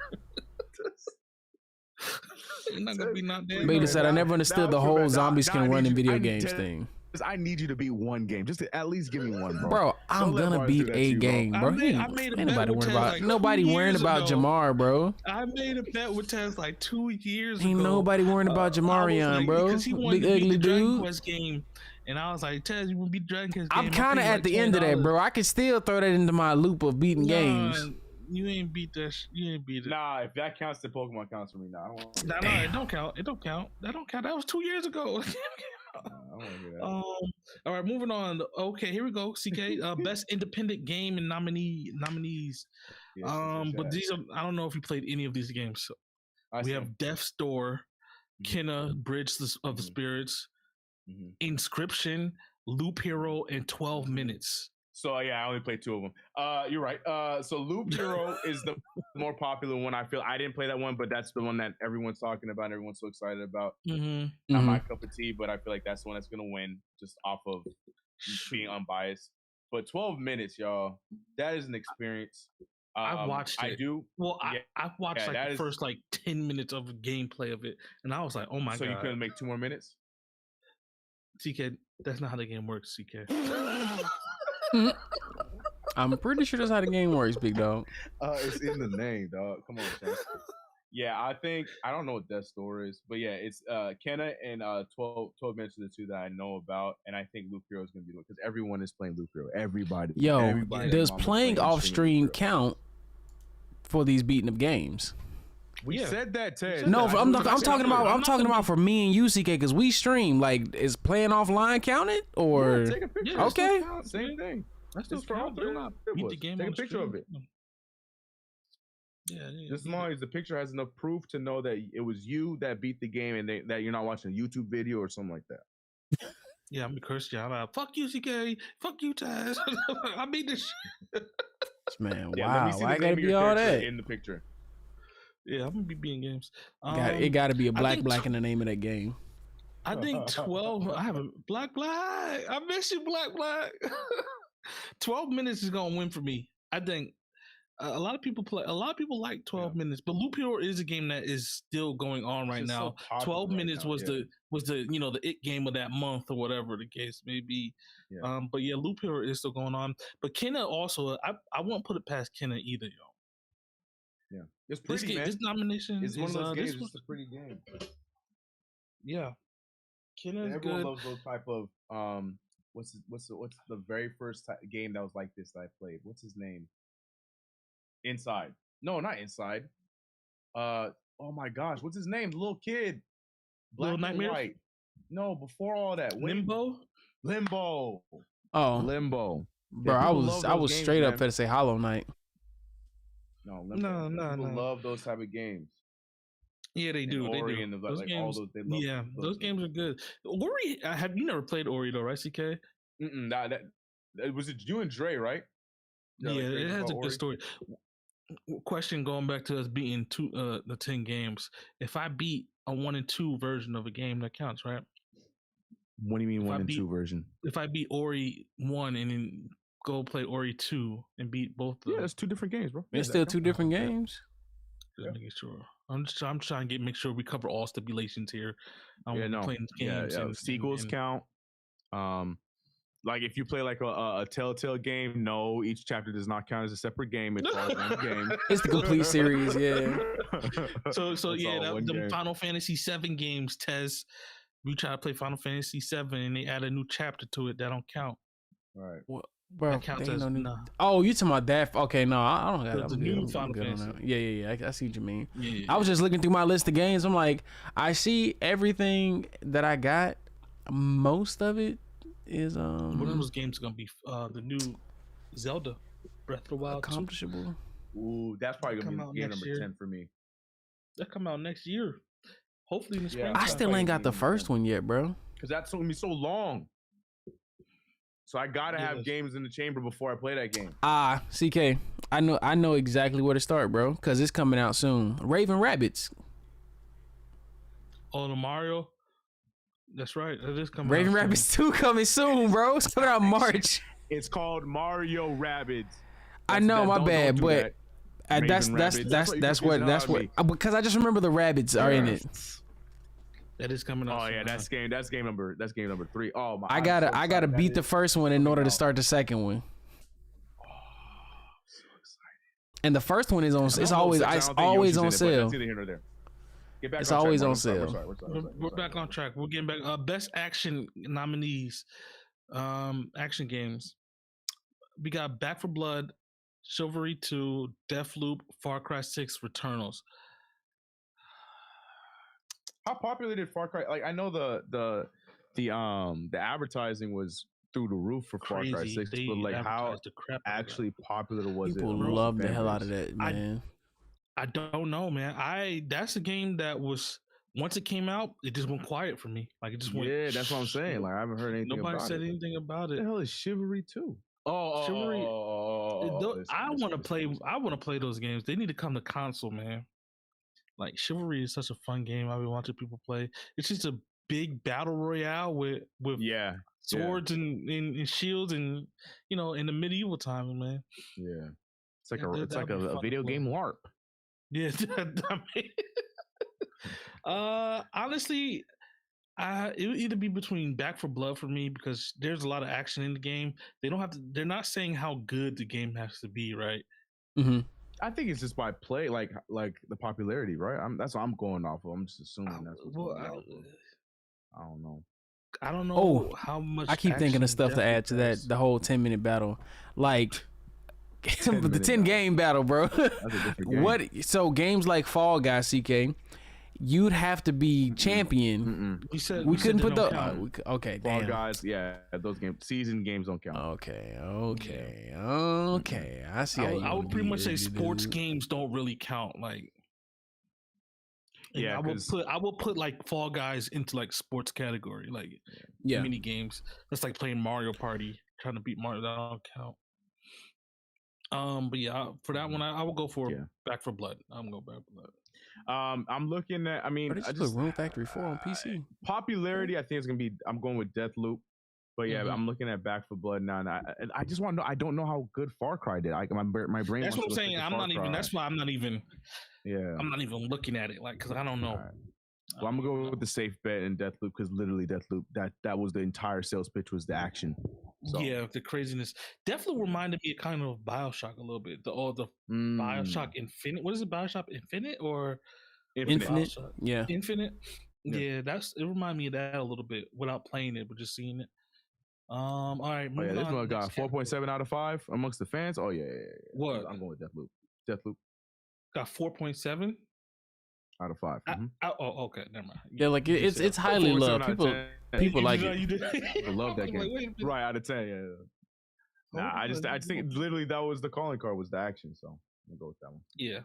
You're not gonna be not there. Beta said I never understood the whole zombies can run in video games thing. I need you to beat one game, just to at least give me one, bro. Bro, I'm gonna beat a game, bro. Ain't nobody worrying about Jamar, bro. I made a bet with Taz like 2 years ago. Ain't nobody worrying about Jamarion, bro. Because he wanted Big ugly the Dragon dude. Quest game, and I was like, Taz, you want to beat Dragon Quest game? I'm kind of at the end of that, bro. I can still throw that into my loop of beating games. You ain't beat that. You ain't beat it. Nah, if that counts, the Pokemon counts for me. Nah, it don't count. It don't count. That don't count. That was 2 years ago. All right, moving on. Okay, here we go. CK, best independent game and nominees. But these are, I don't know if you played any of these games. We have Death's Door, Kenna, Bridge of the Spirits, Inscription, Loop Hero, and 12 Minutes. So I only played 2 of them. You're right. So Loop Hero is the more popular one. I feel I didn't play that one, but that's the one that everyone's talking about. Everyone's so excited about. Not my cup of tea, but I feel like that's the one that's gonna win just off of being unbiased. But 12 minutes, y'all, that is an experience. I've watched it. I do. Well, I've watched the first 10 minutes of gameplay of it, and I was like, oh my god. So you couldn't make 2 more minutes? CK, that's not how the game works, CK. I'm pretty sure that's how the game works, big dog. It's in the name, dog. Come on, man. Yeah, I don't know what Death's Door is, but yeah, it's Kenna and 12 minutes are the 2 that I know about, and I think Loop Hero is going to be because everyone is playing Loop Hero. Everybody. Does playing off stream count for these beating up games? We said that, Ted. No, I'm talking about for me and you, CK, because we stream. Like, is playing offline counted or? Take a picture. Okay, same thing. That's still count. Beat the game. Take a picture of it. Yeah. Just as long as the picture has enough proof to know that it was you that beat the game and that you're not watching a YouTube video or something like that. Yeah, I'm gonna curse you. I'm like, fuck you, CK. Fuck you, Taz. I beat this shit. Man, wow. Why gotta be all that in the picture? Yeah, I'm gonna be beating games. It got to be a black in the name of that game. I think 12. I have a black. I miss you, black. 12 minutes is gonna win for me. I think a lot of people like 12 minutes, but Loop Hero is a game that is still going on right now. 12 minutes was the the it game of that month or whatever the case may be. But yeah, Loop Hero is still going on. But Kenna also, I won't put it past Kenna either, yo. Yeah, it's pretty. This nomination is one of those games. It's a pretty game. Yeah, Kenna is everyone good. loves those type of What's the very first game that was like this that I played? What's his name? Inside. No, not Inside. Oh my gosh, what's his name? The little kid. Black and White. No, before all that. Limbo. Oh, Limbo. Bro, I was straight up to say Hollow Knight. No, Limbo. No. People love those type of games. Yeah, they do. Ori They and do. like, Those games, all those. They love those games are good. Ori, have you never played Ori though, right, CK? That was it. You and Dre, right? Yeah, it has a good story. Question going back to us beating the 10 games. If I beat a 1 and 2 version of a game, that counts, right? What do you mean 1 and 2 version? If I beat Ori 1 and then go play Ori 2 and beat both, yeah, it's 2 different games, bro. It's still 2 different games. Just making sure. I'm trying to make sure we cover all stipulations here. Playing games. And sequels count. Like if you play like a Telltale game, no, each chapter does not count as a separate game. It's all one game. It's the complete series, yeah. So yeah, the Final Fantasy 7 games, Tez, we try to play Final Fantasy 7 and they add a new chapter to it, that don't count. All right. Well, bro, that counts as Oh, you talking about that? Okay, no, I don't got that. The new Final Fantasy. Yeah. I see what you mean. Yeah. I was just looking through my list of games. I'm like, I see everything that I got. Most of it is one of those games is gonna be the new Zelda Breath of the Wild accomplishable. Ooh, that's probably gonna be game number 10 for me. That come out next year, hopefully in the spring. I still ain't got the first one yet, bro. Because that's gonna be so long. So I gotta have games in the chamber before I play that game. CK, I know exactly where to start, bro. Because it's coming out soon. Raven Rabbids. Oh, the Mario. That's right. It is coming. Raven out Rabbids 2 coming soon, bro. It's coming out March. It's called Mario Rabbids. I know, my bad, but that's what because I just remember the rabbits are in it. That is coming out. Oh yeah, that's game number 3. Oh my! I gotta beat the first one in order to start the second one. Oh, so excited! And the first one is on. It's always on sale. It's either here or there. It's always on sale. We're back on track. We're getting back. Best action nominees, action games. We got Back 4 Blood, Chivalry 2, Deathloop, Far Cry 6, Returnals. How popular did Far Cry? Like I know the advertising was through the roof for Far Cry 6, but like how actually popular was it? People love the hell out of that, man. I don't know, man. That's a game that was once it came out, it just went quiet for me. Like it just went. Yeah, that's what I'm saying. Like I haven't heard anything. Nobody said anything about it. What the hell is Chivalry 2? Chivalry. I want to play. I want to play those games. They need to come to console, man. Like Chivalry is such a fun game. I've been watching people play. It's just a big battle royale with swords and shields and in the medieval times, man. Yeah, it's like a video game LARP. Yeah, I mean, honestly, it would either be between Back 4 Blood for me because there's a lot of action in the game. They don't have to. They're not saying how good the game has to be, right? Mm-hmm. I think it's just by play, like the popularity, right? That's what I'm going off of. I'm just assuming that's what's going off of. I don't know. I don't know how much. I keep thinking of stuff to add to that. The whole 10-minute battle, like. The 10 game battle, bro. That's a different game. What? So games like Fall Guys, CK, you'd have to be champion. We couldn't put the. Okay, Fall damn. Guys, yeah, those games, season games don't count. Okay. I see. I would pretty much say sports games don't really count. Like, I will put like Fall Guys into like sports category, like mini games. That's like playing Mario Party, trying to beat Mario. That don't count. But yeah, for that one, I will go for Back 4 Blood. I'm going Back 4 Blood. I'm looking at. I mean, I just put Room Factory 4 on PC. Popularity, I think it's gonna be. I'm going with Deathloop, but yeah, I'm looking at Back 4 Blood now, and I just want to know. I don't know how good Far Cry did. My brain. That's what I'm saying. I'm not even. That's why I'm not even. Yeah. I'm not even looking at it, like, because I don't know. Right. Well, I'm gonna go with the safe bet in Deathloop because literally Deathloop that was the entire sales pitch was the action. So. Yeah, the craziness. Definitely reminded me kind of BioShock a little bit. The BioShock Infinite. What is it? BioShock Infinite or Infinite? Yeah, Infinite. Yeah, it reminded me of that a little bit without playing it, but just seeing it. All right. This one got 4.7 out of 5 amongst the fans. Oh yeah. What? I'm going with Deathloop. Deathloop got 4.7. Out of 5. Okay, never mind. Yeah, like it's highly loved. People like it. People love that game. Right, out of 10. Yeah. Nah, I just think literally that was the calling card was the action. So I'm gonna go with that one. Yeah.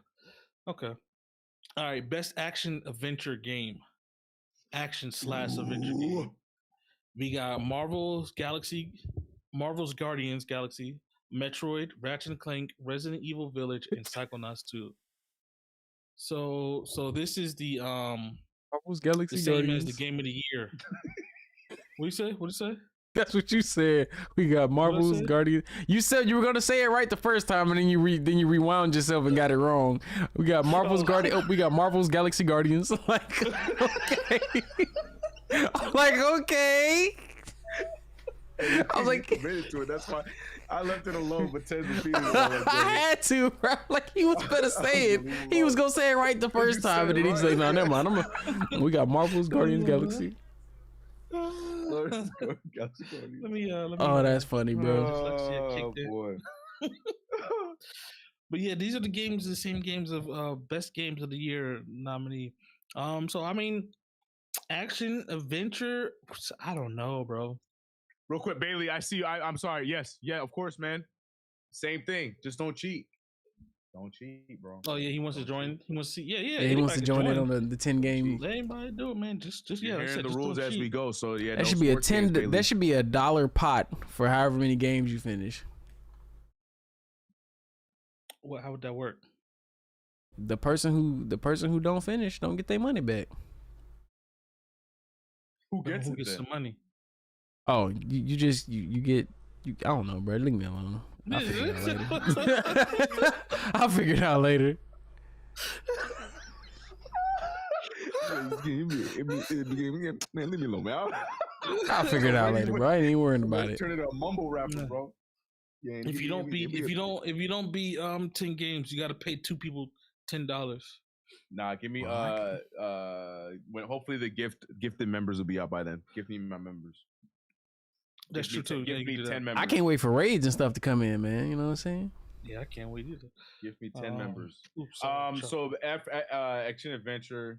Okay. All right, best action adventure game, action/adventure game. We got Marvel's Guardians Galaxy, Metroid, Ratchet and Clank, Resident Evil Village, and Psychonauts 2. So this is the Marvel's Galaxy the same Guardians. as the game of the year. What do you say? That's what you said. We got Marvel's Guardians. You said you were gonna say it right the first time, and then you rewound yourself and got it wrong. We got Marvel's Guardian. We got Marvel's Galaxy Guardians. Like, okay. Like, okay. I was like, committed to it. That's why I left it alone. But Tez repeated it. I had to, bro. Like, he was gonna say it. He was gonna say it right the first time, and then he's like, "No, never mind." We got Marvel's Guardians Galaxy. Let me. Oh, that's funny, bro. Oh boy. But yeah, these are the same games of best games of the year nominee. So I mean, action adventure. I don't know, bro. Real quick, Bailey, I see you. I'm sorry. Yes, yeah, of course, man. Same thing. Just don't cheat. Don't cheat, bro. Oh yeah, he wants to join. He wants to see. Yeah. He wants to join in on the 10 game. Let anybody do it, man. Just You're hearing the rules as we go. So yeah, that should be a 10. That should be $1 pot for however many games you finish. What? How would that work? The person who don't finish don't get their money back. Who gets the money? Oh, you get. I don't know, bro. Leave me alone. I'll figure it out later. Man, leave me alone, man. I'll figure it out later, bro. I ain't even worrying about it. Turn it a mumble rapper, bro. Yeah, if you don't beat 10 games, you got to pay 2 people $10. Nah, give me when hopefully the gifted members will be out by then. Give me my members. That's true too. Give me 10 members. I can't wait for raids and stuff to come in, man. You know what I'm saying? Yeah, I can't wait either. Give me 10 members. Oops, so action adventure.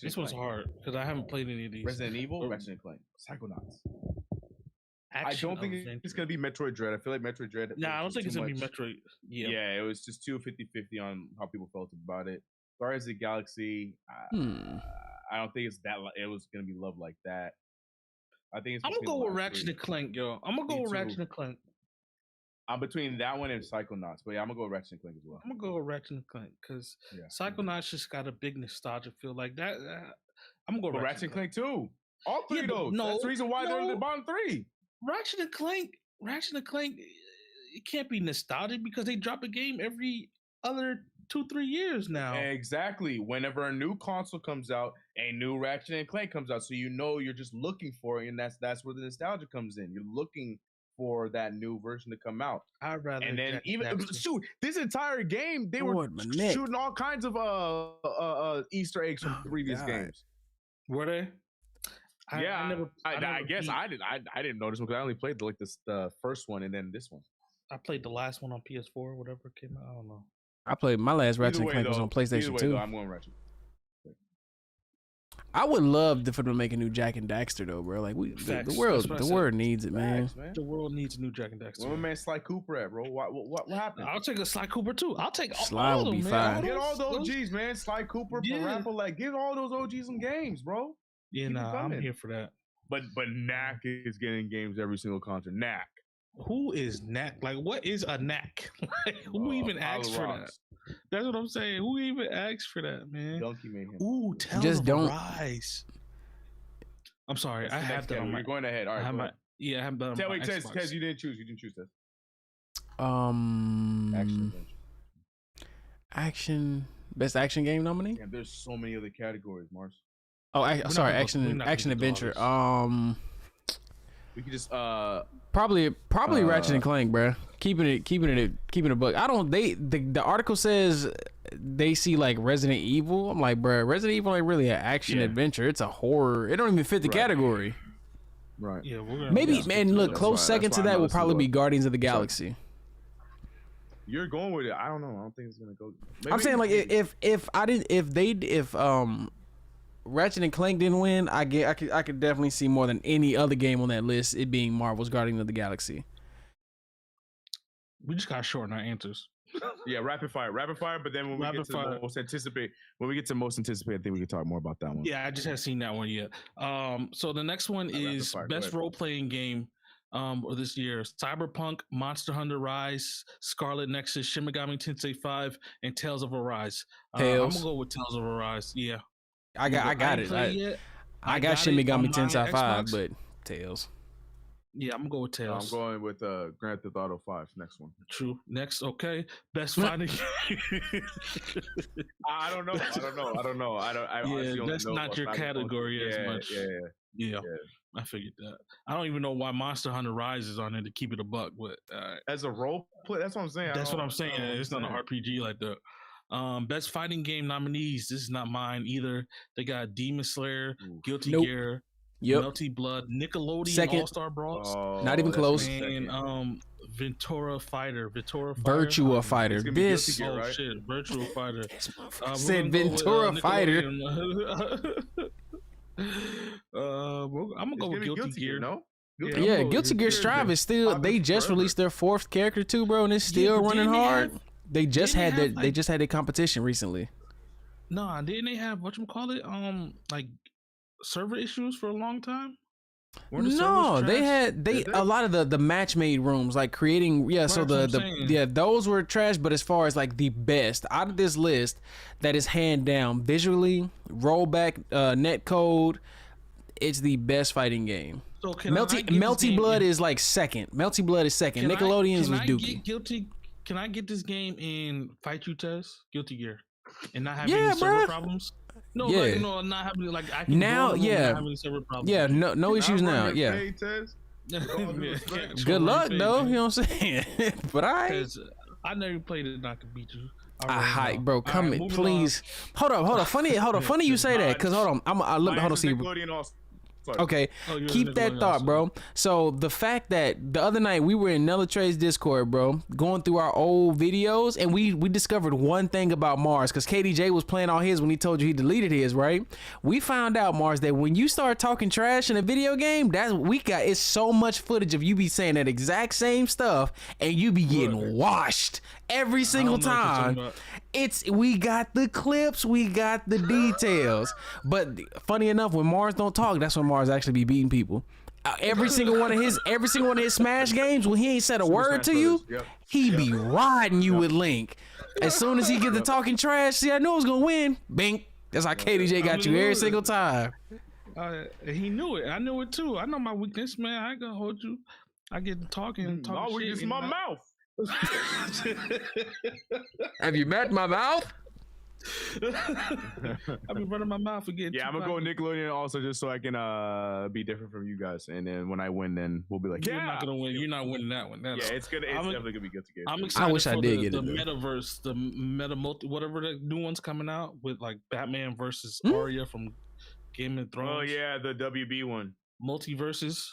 This one's hard because I haven't played any of these. Resident Evil, Ratchet and Clank, Psychonauts. I don't think it's gonna be Metroid Dread. I feel like Metroid Dread. Nah, I don't think it's gonna be Metroid. Yeah, it was just too 50-50 on how people felt about it. Guardians of the Galaxy. I don't think it's that. It was gonna be loved like that. I think it's. I'm gonna go with Ratchet and Clank, yo. I'm gonna go with Ratchet and Clank. I'm between that one and Psychonauts, but yeah, I'm gonna go with Ratchet and Clank as well. I'm gonna go with Ratchet and Clank because Psychonauts just got a big nostalgia feel like that. I'm gonna go with Ratchet and Clank too. All three of those. No, that's the reason why they're in the bottom 3. Ratchet and Clank, it can't be nostalgic because they drop a game every other 2-3 years now. Exactly. Whenever a new console comes out, a new Ratchet and Clank comes out, so you're just looking for it, and that's where the nostalgia comes in. You're looking for that new version to come out. I'd rather. And then this entire game they were shooting all kinds of Easter eggs from previous games. Were they? I guess I didn't notice them because I only played the first one and then this one. I played the last one on PS4, whatever came out. I don't know. I played my last Ratchet and Clank was on PlayStation 2. I'm going Ratchet. I would love for them to make a new Jack and Daxter though, bro. Like the world needs it, man. The world needs a new Jack and Daxter. Where my man Sly Cooper at, bro? What happened? I'll take a Sly Cooper too. I'll take Sly all will be them, fine. Get all the OGs, man. Sly Cooper, Parappa, like give all those OGs some games, bro. Yeah, I'm here for that. But Knack is getting games every single concert. Knack. Who is Knack? Like, what is a Knack? Like, who even asked for that? That's what I'm saying. Who even asked for that, man? Donkey made him. Ooh, Tell Rise. I'm sorry, I have that. You're going ahead. All right. I have that. Wait, Tez, you didn't choose. You didn't choose this. Action. Best action game nominee? Yeah, there's so many other categories, Mars. Oh, sorry, action adventure. We could just probably Ratchet and Clank, bro. Keeping it a book. I don't. The article says they see like Resident Evil. I'm like, bro, Resident Evil ain't really an action adventure. It's a horror. It don't even fit the category. Right. Yeah. Maybe, man. Look, close second to that will probably be Guardians of the Galaxy. You're going with it. I don't know. I don't think it's gonna go. I'm saying like if Ratchet and Clank didn't win, I could definitely see more than any other game on that list it being Marvel's Guardians of the Galaxy. We just gotta shorten our answers. Yeah, rapid fire. But then when we get to the most anticipated, I think we can talk more about that one. Yeah, I just haven't seen that one yet. So the next one is best role playing game of this year: Cyberpunk, Monster Hunter Rise, Scarlet Nexus, Shin Megami Tensei 5, and Tales of Arise. I'm gonna go with Tales of Arise. Yeah, I got it. I got Shin Megami Tensei 5, but Tales. Yeah, I'm gonna go with Tales. I'm going with Grand Theft Auto 5. Next one. True. Next, okay. Best fighting. I don't know. That's not your category as much. Yeah. I figured that. I don't even know why Monster Hunter Rise is on there to keep it a buck, but as a role play, that's what I'm saying. That's what I'm saying. It's not an RPG like that. Best fighting game nominees. This is not mine either. They got Demon Slayer, Guilty Gear, Melty Blood, Nickelodeon All-Star Brawls. Not even close. And Virtua Fighter. Virtua Fighter. This. Oh right? Shit, Virtua Fighter. Said Ventura Fighter. I'm gonna go with Guilty Gear. No. Yeah, Guilty Gear Strive is still. They just released their 4th character too, bro, and it's still running hard. They just had their competition recently. Nah, didn't they have whatchamacallit? Like server issues for a long time? No, they had a lot of the match made rooms, like creating so those were trash, but as far as like the best out of this list that is hand down visually, rollback, net code, it's the best fighting game. So Melty Blood is like second. Melty Blood is second. Nickelodeon's was dookie. Can I get this game and fight you, Tess? Guilty Gear, and not have any server problems? No, not having I can not having any server problems. Yeah, no issues now. Yeah. Good luck though, you know what I'm saying? But I never played it and I could beat you. Bro, come in, please. Hold on. Funny you say that, cause hold on, see. Okay, keep that thought, bro. So the fact that the other night we were in Nella Trey's Discord, bro, going through our old videos, and we discovered one thing about Mars, because KDJ was playing all his when he told you he deleted his, right? We found out, Mars, that when you start talking trash in a video game, it's so much footage of you be saying that exact same stuff, and you be getting washed every single time. We got the clips, we got the details. But funny enough, when Mars don't talk, that's when Mars actually be beating people. Every single one of his Smash games, when he ain't said a word to you, he be riding you with Link. As soon as he get to talking trash, see, I know it's gonna win. Bink. That's how KDJ got you every single time. He knew it. I knew it too. I know my weakness, man. I ain't gonna hold you. I get to talking my shit. Weakness, my mouth. Have you met my mouth? I've been running my mouth again. Yeah, I'm gonna go with Nickelodeon also, just so I can be different from you guys. And then when I win, then we'll be like, you're not gonna win. You're not winning that one. It's definitely gonna be good to get. I'm excited. I wish I did get the metaverse, the meta multi, whatever the new one's coming out with, like Batman versus Arya from Game of Thrones. Oh yeah, the WB one. Multiverses.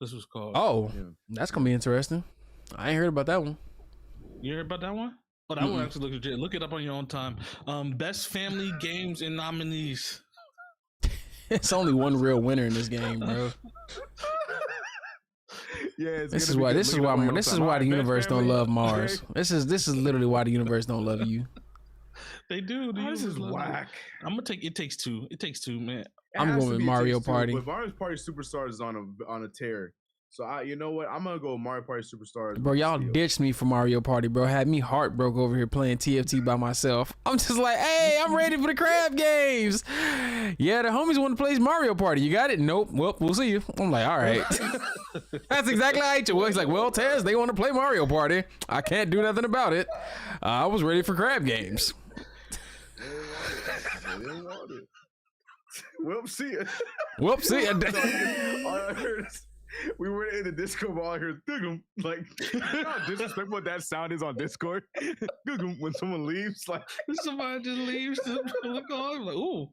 This was called. Oh, that's gonna be interesting. I ain't heard about that one. You heard about that one? Oh, that one actually looks legit. Look it up on your own time. Best family games and nominees. It's only one real winner in this game, bro. Yeah, this is why the universe don't love Mars. This is literally why the universe don't love you. They do. This is whack. I'm gonna take It Takes Two. It Takes Two, man. I'm going with Mario Party. But Mario Party Superstars is on a tear. So you know what? I'm gonna go Mario Party Superstars. Bro, y'all ditched me for Mario Party, bro. Had me heartbroken over here playing TFT by myself. I'm just like, hey, I'm ready for the crab games. Yeah, the homies want to play Mario Party. You got it? Nope. Well, we'll see you. I'm like, all right. That's exactly how I hate you. Well, he's like, well, Tez, they want to play Mario Party. I can't do nothing about it. I was ready for crab games. They didn't want it. Whoopsie. Whoopsie. All I heard is, we were in the Discord, all I heard "Googum." Like, you know how disrespectful what that sound is on Discord. Googum, when someone leaves, like somebody just leaves to look on, like, ooh.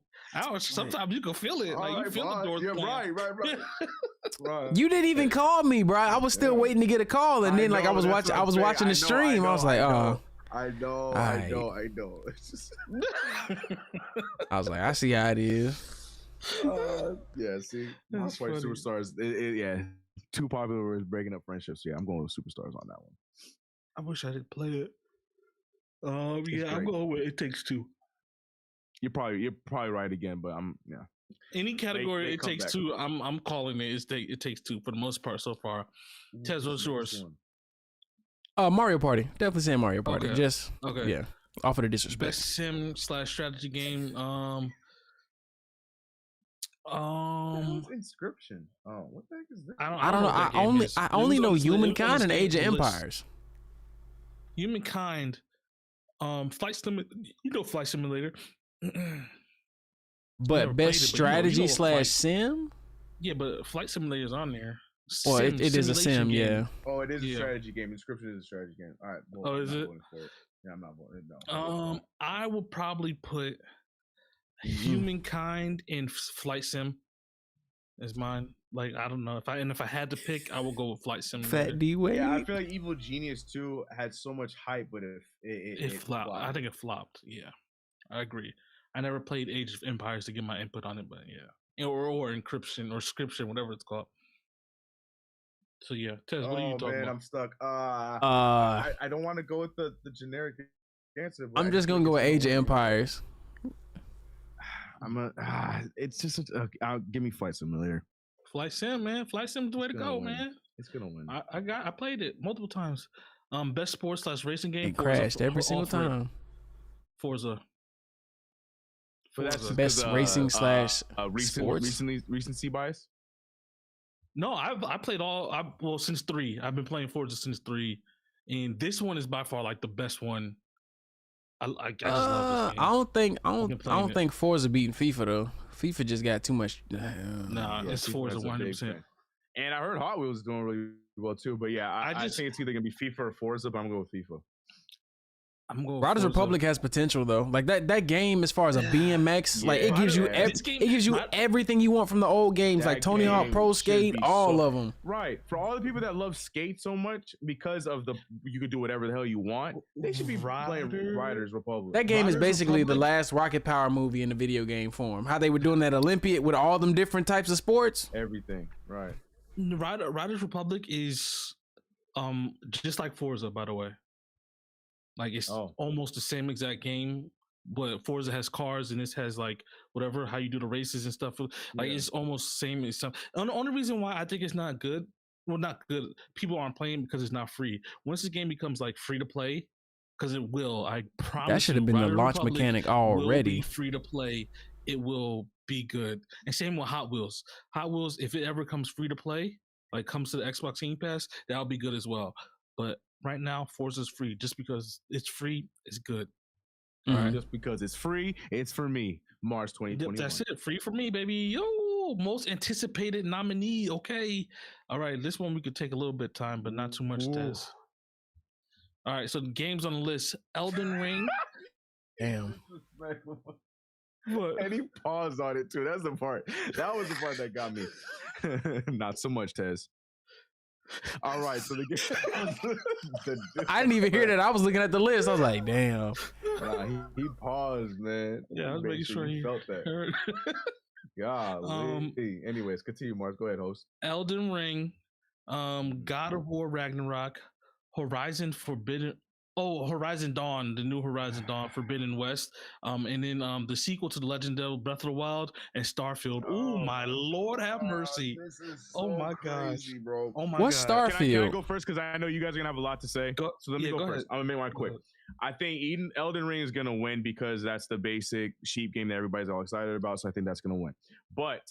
Sometimes you can feel it. Like, you feel the doors. Yeah, right. You didn't even call me, bro. I was still waiting to get a call, and then like I was watching the stream. I was like, oh. I know. It's just I was like, I see how it is. Yeah, see, Mario Party Superstars. Yeah, too popular is breaking up friendships. Yeah, I'm going with Superstars on that one. I wish I didn't play it. Yeah, I'm going with It Takes Two. You're probably right again, but Any category It Takes Two, I'm calling it. It Takes Two for the most part so far. Tez, what's yours? Mario Party. Definitely saying Mario Party. Okay. Just okay. Off of the disrespect. Best sim / strategy game. Inscription. Oh, what the heck is this? I don't know. I only know Humankind and Age of Empires. Humankind. Flight Simulator. But best strategy / sim. Yeah, but Flight Simulator's on there. Well, it is a sim, game. yeah. Oh, it is a strategy game. Inscription is a strategy game. All right. Well, is it? Yeah, I'm not voting. No. I would probably put Humankind and Flight Sim as mine. Like, I don't know if I had to pick, I would go with Flight Simulator. Fat D Wade. Yeah, I feel like Evil Genius 2 had so much hype, but if it flopped. I think it flopped. Yeah, I agree. I never played Age of Empires to get my input on it, but yeah, or encryption or scription, whatever it's called. So yeah, Tez, what are you talking about? I'm stuck. I don't want to go with the generic answer. But I'm just gonna go with Age of Empires. It's just give me Flight Simulator. Flight Sim, man. Flight Sim's the way to go, man. It's gonna win. I played it multiple times. Best sports / racing game. It crashed every single time. Forza. But that's best racing / sports. Recency bias. No, I played since 3. I've been playing Forza since 3, and this one is by far like the best one. I just love this game. I don't think Forza beating FIFA though. FIFA just got too much. It's Forza 100%. And I heard Hot Wheels is doing really well too. But yeah, I think it's either gonna be FIFA or Forza, but I'm going with FIFA. Riders Republic has potential though. Like that game, as far as a BMX, like it gives you everything you want from the old games, like Tony Hawk Pro Skate, all of them. Right. For all the people that love skate so much because of you could do whatever the hell you want, they should be playing Riders Republic. That game is basically the last Rocket Power movie in the video game form. How they were doing that Olympiad with all them different types of sports. Everything. Right. Riders Republic is just like Forza, by the way. Like it's almost the same exact game, but Forza has cars and this has like whatever, how you do the races and stuff. Like it's almost the same as some. And the only reason why I think it's not good, people aren't playing because it's not free. Once this game becomes like free to play, because it will, I promise. That should have been the launch mechanic already. Will be free to play, it will be good. And same with Hot Wheels. Hot Wheels, if it ever comes free to play, like comes to the Xbox Game Pass, that'll be good as well. But right now, Forza's free. Just because it's free, it's good. All right. Just because it's free, it's for me. March 2021. That's it. Free for me, baby. Yo, most anticipated nominee. Okay. All right. This one we could take a little bit of time, but not too much, Tez. All right. So the games on the list: Elden Ring. Damn. And he paused on it too. That's the part. That was the part that got me. Not so much, Tez. All right, so I didn't even hear that. I was looking at the list. I was like, damn. He paused, man. Yeah, I was making sure he felt that. Heard. Golly. Anyways, continue, Mars. Go ahead, host. Elden Ring, God of War Ragnarok, Horizon Dawn, the new Horizon Dawn, Forbidden West, and then the sequel to The Legend of Breath of the Wild and Starfield. Oh my Lord, have mercy! This is so crazy, bro. Oh my God! What's Starfield? Can I go first because I know you guys are gonna have a lot to say. So let me go first. Ahead. I'm gonna make mine quick. I think Elden Ring is gonna win because that's the basic sheep game that everybody's all excited about. So I think that's gonna win. But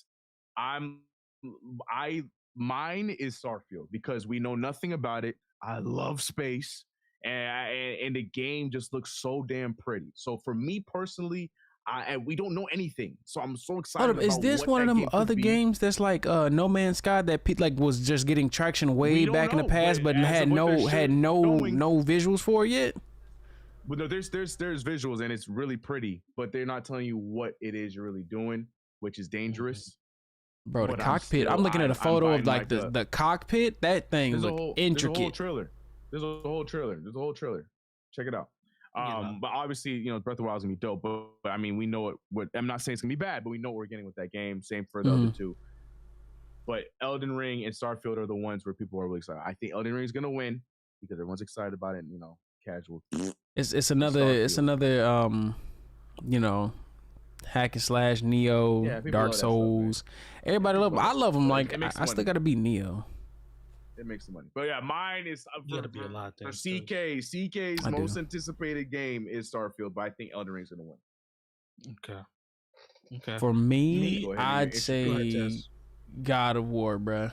mine is Starfield because we know nothing about it. I love space. And the game just looks so damn pretty. So for me personally, we don't know anything. So I'm so excited. Is this one of them other games that's like No Man's Sky that was just getting traction way back in the past, but had no visuals for it yet? But no, there's visuals and it's really pretty, but they're not telling you what it is you're really doing, which is dangerous. Bro, the cockpit. I'm looking at a photo of like the cockpit. That thing look intricate. There's a whole trailer. Check it out. But obviously, Breath of the Wild is gonna be dope. But I mean, we know what I'm not saying it's gonna be bad, but we know what we're getting with that game. Same for the other two. But Elden Ring and Starfield are the ones where people are really excited. I think Elden Ring is gonna win. because everyone's excited about it. And, casual. It's another hack and slash Neo, Dark Souls. Everybody love them. I love them. Like I still gotta beat Neo. It makes the money. But yeah, mine is for CK. CK's most anticipated game is Starfield, but I think Elden Ring's gonna win. Okay. For me, I'd say God of War, bruh.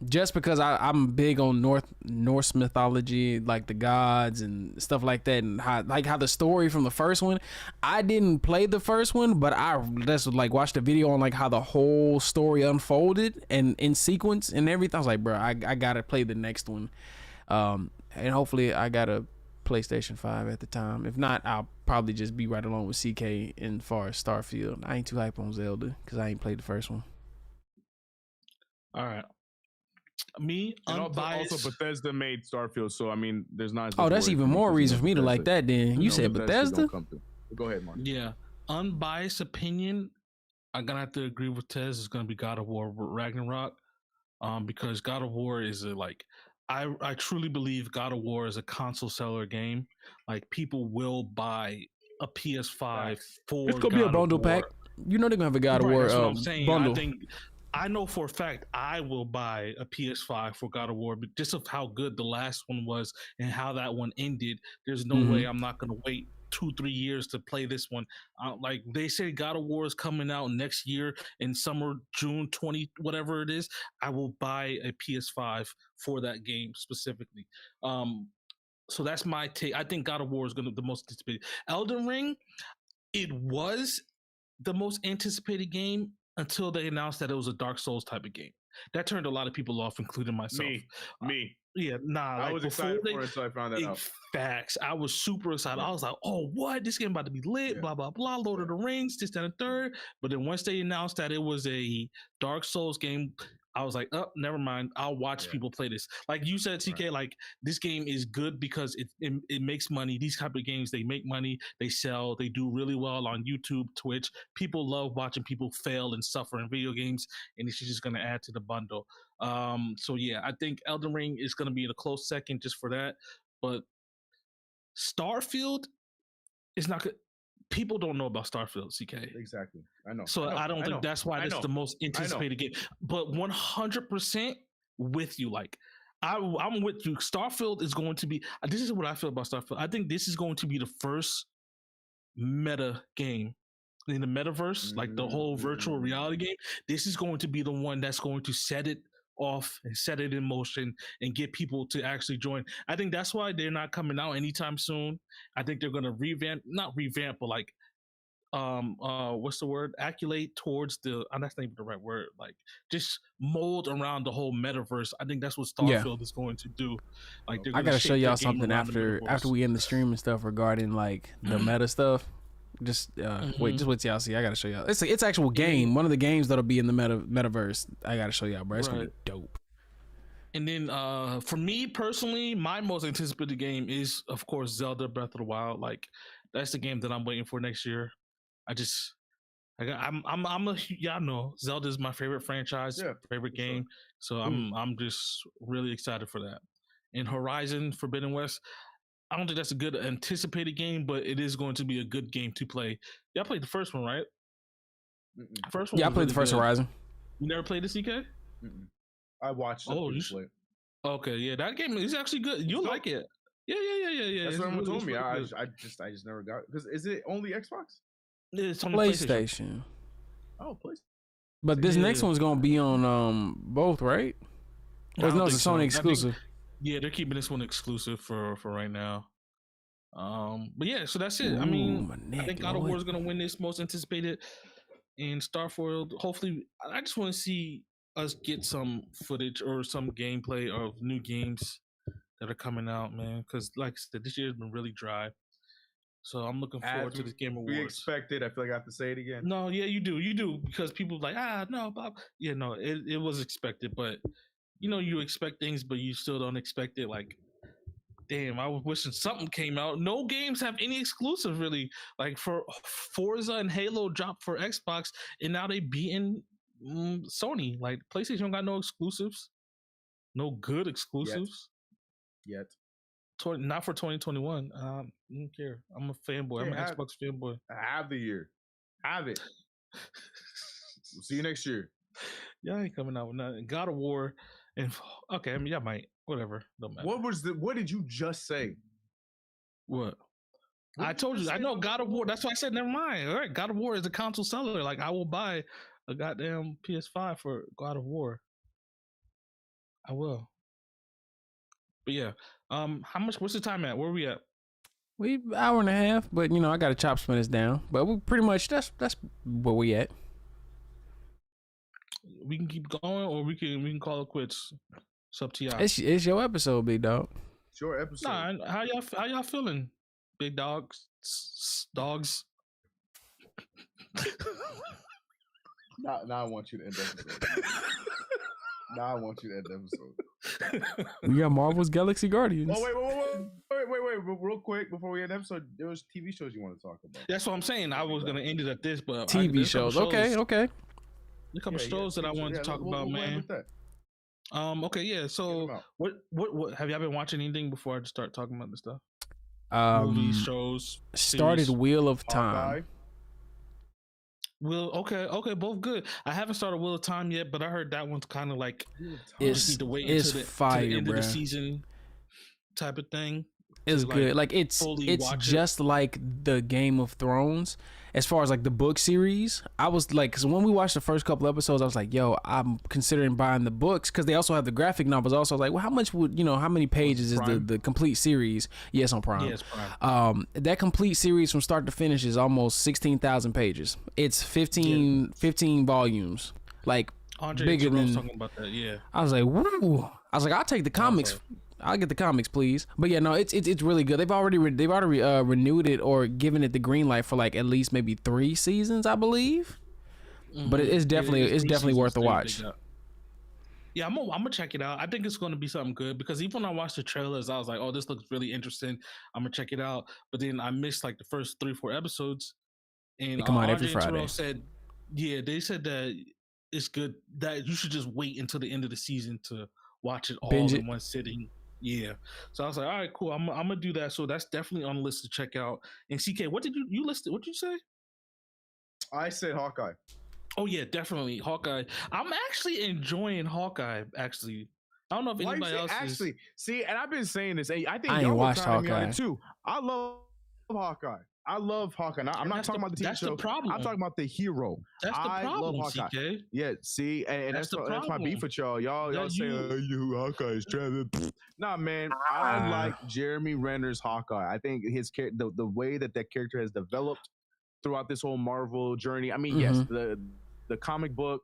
Just because I'm big on Norse mythology, like the gods and stuff like that, and how the story from the first one. I didn't play the first one, but I just watched the video on how the whole story unfolded and in sequence and everything. I was like, bro, I gotta play the next one, and hopefully I got a PlayStation 5 at the time. If not, I'll probably just be right along with CK in far as Starfield. I ain't too hype on Zelda because I ain't played the first one. All right. Me, and also Bethesda made Starfield, so I mean, there's not. That's even more reason for me to like that. Then you said Bethesda. Go ahead, Mark. Yeah, unbiased opinion. I'm gonna have to agree with Tez. It's gonna be God of War Ragnarok, because God of War is I truly believe God of War is a console seller game. Like people will buy a PS5 for. It's gonna be a bundle pack. You know they're gonna have a God of War bundle. I know for a fact I will buy a PS5 for God of War, but just of how good the last one was and how that one ended, there's no way I'm not going to wait 2-3 years to play this one. Like they say God of War is coming out next year in summer, June 20, whatever it is. I will buy a PS5 for that game specifically. So that's my take. I think God of War is going to be the most anticipated. Elden Ring, it was the most anticipated game until they announced that it was a Dark Souls type of game. That turned a lot of people off, including myself. Me. Yeah, nah. I was excited for it until I found that out. Facts. I was super excited. I was like, oh, what? This game about to be lit, blah, blah, blah. Lord of the Rings, this, that, and third. But then once they announced that it was a Dark Souls game, I was like, oh, never mind. I'll watch people play this. Like you said, TK, like this game is good because it makes money. These type of games, they make money, they sell, they do really well on YouTube, Twitch. People love watching people fail and suffer in video games, and it's just going to add to the bundle. So yeah, I think Elden Ring is going to be in a close second just for that. But Starfield is not good. People don't know about Starfield, CK. Exactly. I know. So I don't think that's why it's the most anticipated game. But 100% with you. Like, I'm with you. Starfield is going to be, this is what I feel about Starfield. I think this is going to be the first meta game in the metaverse, like the whole virtual reality game. This is going to be the one that's going to set it off and set it in motion and get people to actually join. I think that's why they're not coming out anytime soon. I think they're going to not revamp, but like what's the word, acculate towards the that's not even the right word, like just mold around the whole metaverse. I think that's what Starfield is going to do. Like I gotta show y'all something after we end the stream and stuff regarding like the meta stuff. Just wait till y'all see. I gotta show y'all. It's actual game. One of the games that'll be in the metaverse. I gotta show y'all, bro. It's gonna be dope. And then for me personally, my most anticipated game is of course Zelda Breath of the Wild. Like that's the game that I'm waiting for next year. Y'all know Zelda is my favorite franchise, favorite game. So I'm just really excited for that. And Horizon Forbidden West, I don't think that's a good anticipated game, but it is going to be a good game to play. Y'all played the first one, right? First one. Yeah, I played the first Horizon. You never played the CK? I watched. You should. Okay, yeah, that game is actually good. You'll like it. Yeah. That's what everyone told me. I just never got it. Because is it only Xbox? It's on PlayStation. Oh, PlayStation. But this next one's gonna be on both, right? No, it's a Sony exclusive. They're keeping this one exclusive for right now. But yeah, so that's it. I mean, I think God of War is gonna win this most anticipated, and Starfield. Hopefully, I just want to see us get some footage or some gameplay of new games that are coming out, man. Because like I said, this year has been really dry. So I'm looking forward to this Game Awards. We expected. I feel like I have to say it again. No, yeah, you do because people like no, Bob. Yeah, no, it was expected, but you expect things, but you still don't expect it. Like, damn, I was wishing something came out. No games have any exclusive really. Like for Forza and Halo dropped for Xbox, and now they beating Sony. Like PlayStation got no exclusives, no good exclusives yet. not for 2021. I don't care. I'm a fanboy. I'm an Xbox fanboy. Have the year. Have it. We'll see you next year. Y'all ain't coming out with nothing. God of War, and okay, I mean, y'all might. Whatever. Don't matter. What did you just say? What I told you. I know God of War. That's why I said never mind. All right, God of War is a console seller. Like I will buy a goddamn PS5 for God of War. I will. But yeah, how much? What's the time at? Where are we at? We hour and a half, but I got to chop some minutes down. But we pretty much that's where we at. We can keep going, or we can call it quits. It's up to y'all. It's your episode, big dog. It's your episode. Nah, how y'all feeling, big dogs? Dogs. Now I want you to end the episode. Now I want you to end the episode. We got Marvel's Galaxy Guardians. Oh wait! Real quick before we end the episode, there was TV shows you want to talk about. That's what I'm saying. I was gonna end it at this, but TV shows. Okay. A couple shows that I wanted to talk about, man. Okay, yeah. So, what have y'all been watching anything before I just start talking about this stuff? Movies, shows. Started series. Wheel of Time. Okay, both good. I haven't started Wheel of Time yet, but I heard that one's kind of like it's need to wait it's until fire, to the end bro. of the season type of thing. It's good. Like it's just like the Game of Thrones as far as like the book series. I was like, because when we watched the first couple episodes, I was like, yo, I'm considering buying the books because they also have the graphic novels. Also, I was like, well, how much would how many pages is the complete series? Yes, on Prime. Yes, Prime. That complete series from start to finish is almost 16,000 pages. It's 15 volumes. Like Andre bigger than talking about that. Yeah. I was like, woo. I was like, I'll take the comics. I'll get the comics, please. But yeah, no, it's really good. They've already renewed it or given it the green light for like at least maybe 3 seasons, I believe. Mm-hmm. But it's definitely worth a watch. Yeah, I'm gonna check it out. I think it's gonna be something good because even when I watched the trailers, I was like, oh, this looks really interesting. I'm gonna check it out. But then I missed like the first 3-4 episodes, and they come out every Andre Friday. Terrell said, yeah, they said that it's good that you should just wait until the end of the season to watch it all in one sitting. Yeah, so I was like, all right, cool. I'm gonna do that. So that's definitely on the list to check out. And CK, what did you listed? What did you say? I said Hawkeye. Oh yeah, definitely Hawkeye. I'm actually enjoying Hawkeye. Actually, I don't know if anybody else actually is. See, and I've been saying this. I think I ain't watched Hawkeye too. I love Hawkeye. I'm not talking about the TV show. The problem. I'm talking about the hero. That's the problem, love Hawkeye. CK. Yeah, see, and that's my beef with y'all. Y'all say, you Hawkeye is Travis. Nah, man, I like Jeremy Renner's Hawkeye. I think his the way that character has developed throughout this whole Marvel journey. I mean, yes, the comic book,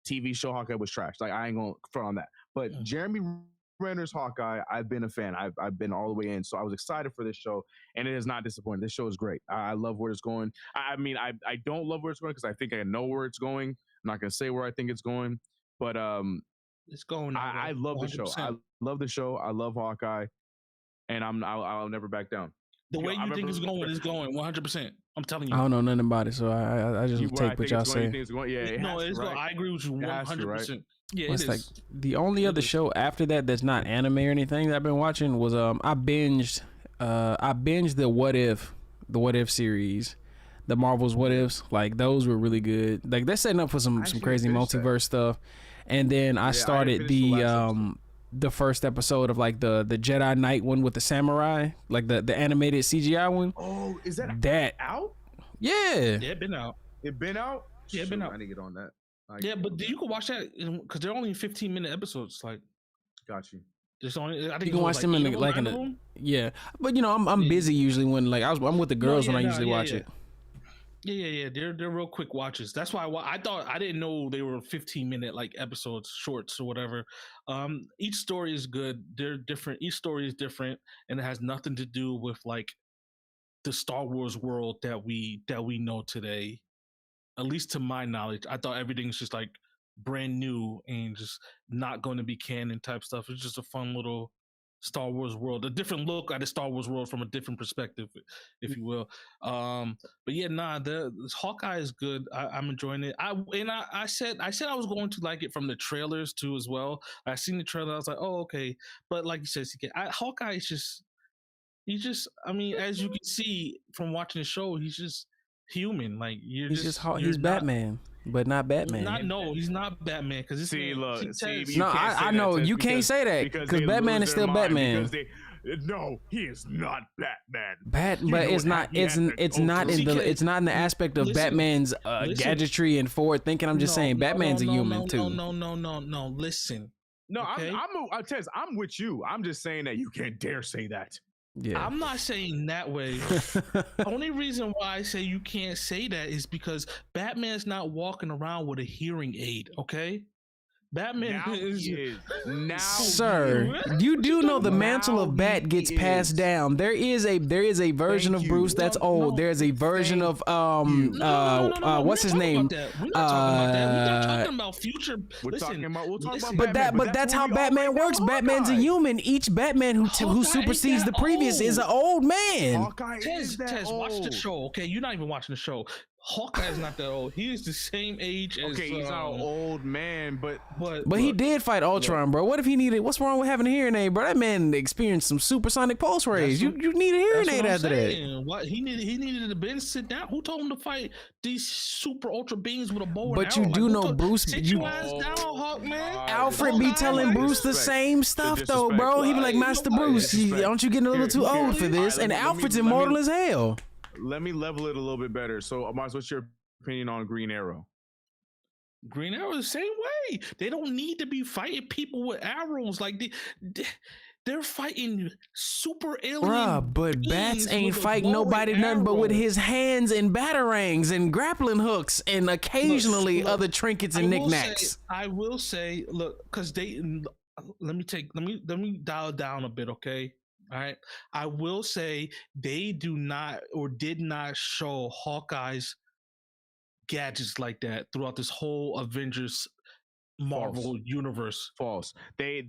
TV show Hawkeye was trash. Like I ain't gonna front on that. But Jeremy Renner's Hawkeye, I've been a fan. I've been all the way in, so I was excited for this show, and it is not disappointing. This show is great. I love where it's going. I mean, I don't love where it's going because I think I know where it's going. I'm not gonna say where I think it's going, but it's going. I love 100%. The show. I love the show. I love Hawkeye, and I'll never back down. The way you think it's going is going 100%. I'm telling you. I don't know nothing about it, so I just take what y'all say. Yeah, no, it's going. I agree with you 100%. Yeah, it's like the only other show after that's not anime or anything that I've been watching was I binged the What If series, the Marvel's What Ifs. Like those were really good. Like they're setting up for some crazy multiverse stuff. And then I started the first episode of like the Jedi Knight one with the samurai, like the animated CGI one. Oh, is that out? Yeah, it been out. It been out? Yeah, it been out. I need to get on that. Yeah, but you can watch that because they're only 15-minute episodes. Like, got you. There's only I think you can watch them in the yeah. But I'm busy usually when like I'm with the girls when I usually watch it. Yeah. They're real quick watches. That's why I didn't know they were 15-minute like episodes, shorts or whatever. Each story is good. They're different. Each story is different, and it has nothing to do with like the Star Wars world that we know today. At least to my knowledge, I thought everything's just like brand new and just not going to be canon type stuff. It's just a fun little Star Wars world, a different look at the Star Wars world from a different perspective, if you will. But yeah, this Hawkeye is good. I'm enjoying it. I said I was going to like it from the trailers too as well. I seen the trailer. I was like, oh okay. But like you said, CK, Hawkeye is just He's just, I mean, as you can see from watching the show, he's just human. Like he's Batman, but not Batman. He's not Batman because this See, man, look, see, see, Tez, you No, can't say I that, know Tez, you can't say that because they Batman lose is their still mind Batman. No, he is not Batman. But it's not. It's not in the. It's not in the aspect of Batman's gadgetry and forward thinking. I'm just saying Batman's a human too. No. Listen. No, okay? Tez, I'm with you. I'm just saying that you can't dare say that. Yeah, I'm not saying that way. Only reason why I say you can't say that is because Batman's not walking around with a hearing aid. Okay. Batman is now, sir. You do know the mantle of Bat gets passed down. There is a version of Bruce that's old. There's a version of what's his name? We're not talking about that. We're not talking about future. We'll talk about Batman. But that's how Batman works. Batman's a human. Each Batman who supersedes the previous is an old man. Tez, watch the show. Okay, you're not even watching the show. Hawkeye is not that old. He is the same age as. Okay, he's not an old man, but he did fight Ultron, bro. What if he needed? What's wrong with having a hearing aid, bro? That man experienced some supersonic pulse rays. You need a hearing aid after that. What he needed to bend, sit down. Who told him to fight these super ultra beings with a bow and arrow? But you do know Bruce. Sit your ass down, Hawkman. Alfred be telling Bruce the same stuff though, bro. He be like, Master Bruce, aren't you getting a little too old for this? And Alfred's immortal as hell. Let me level it a little bit better. So, Mars, what's your opinion on Green Arrow? Green Arrow the same way. They don't need to be fighting people with arrows. Like they're fighting super alien. Bruh, but Bats ain't fighting nobody nothing but with his hands and batarangs and grappling hooks and occasionally other trinkets and knickknacks. I will say, look, because let me dial down a bit, okay? All right. I will say they do not or did not show Hawkeye's gadgets like that throughout this whole Avengers Marvel universe. False. They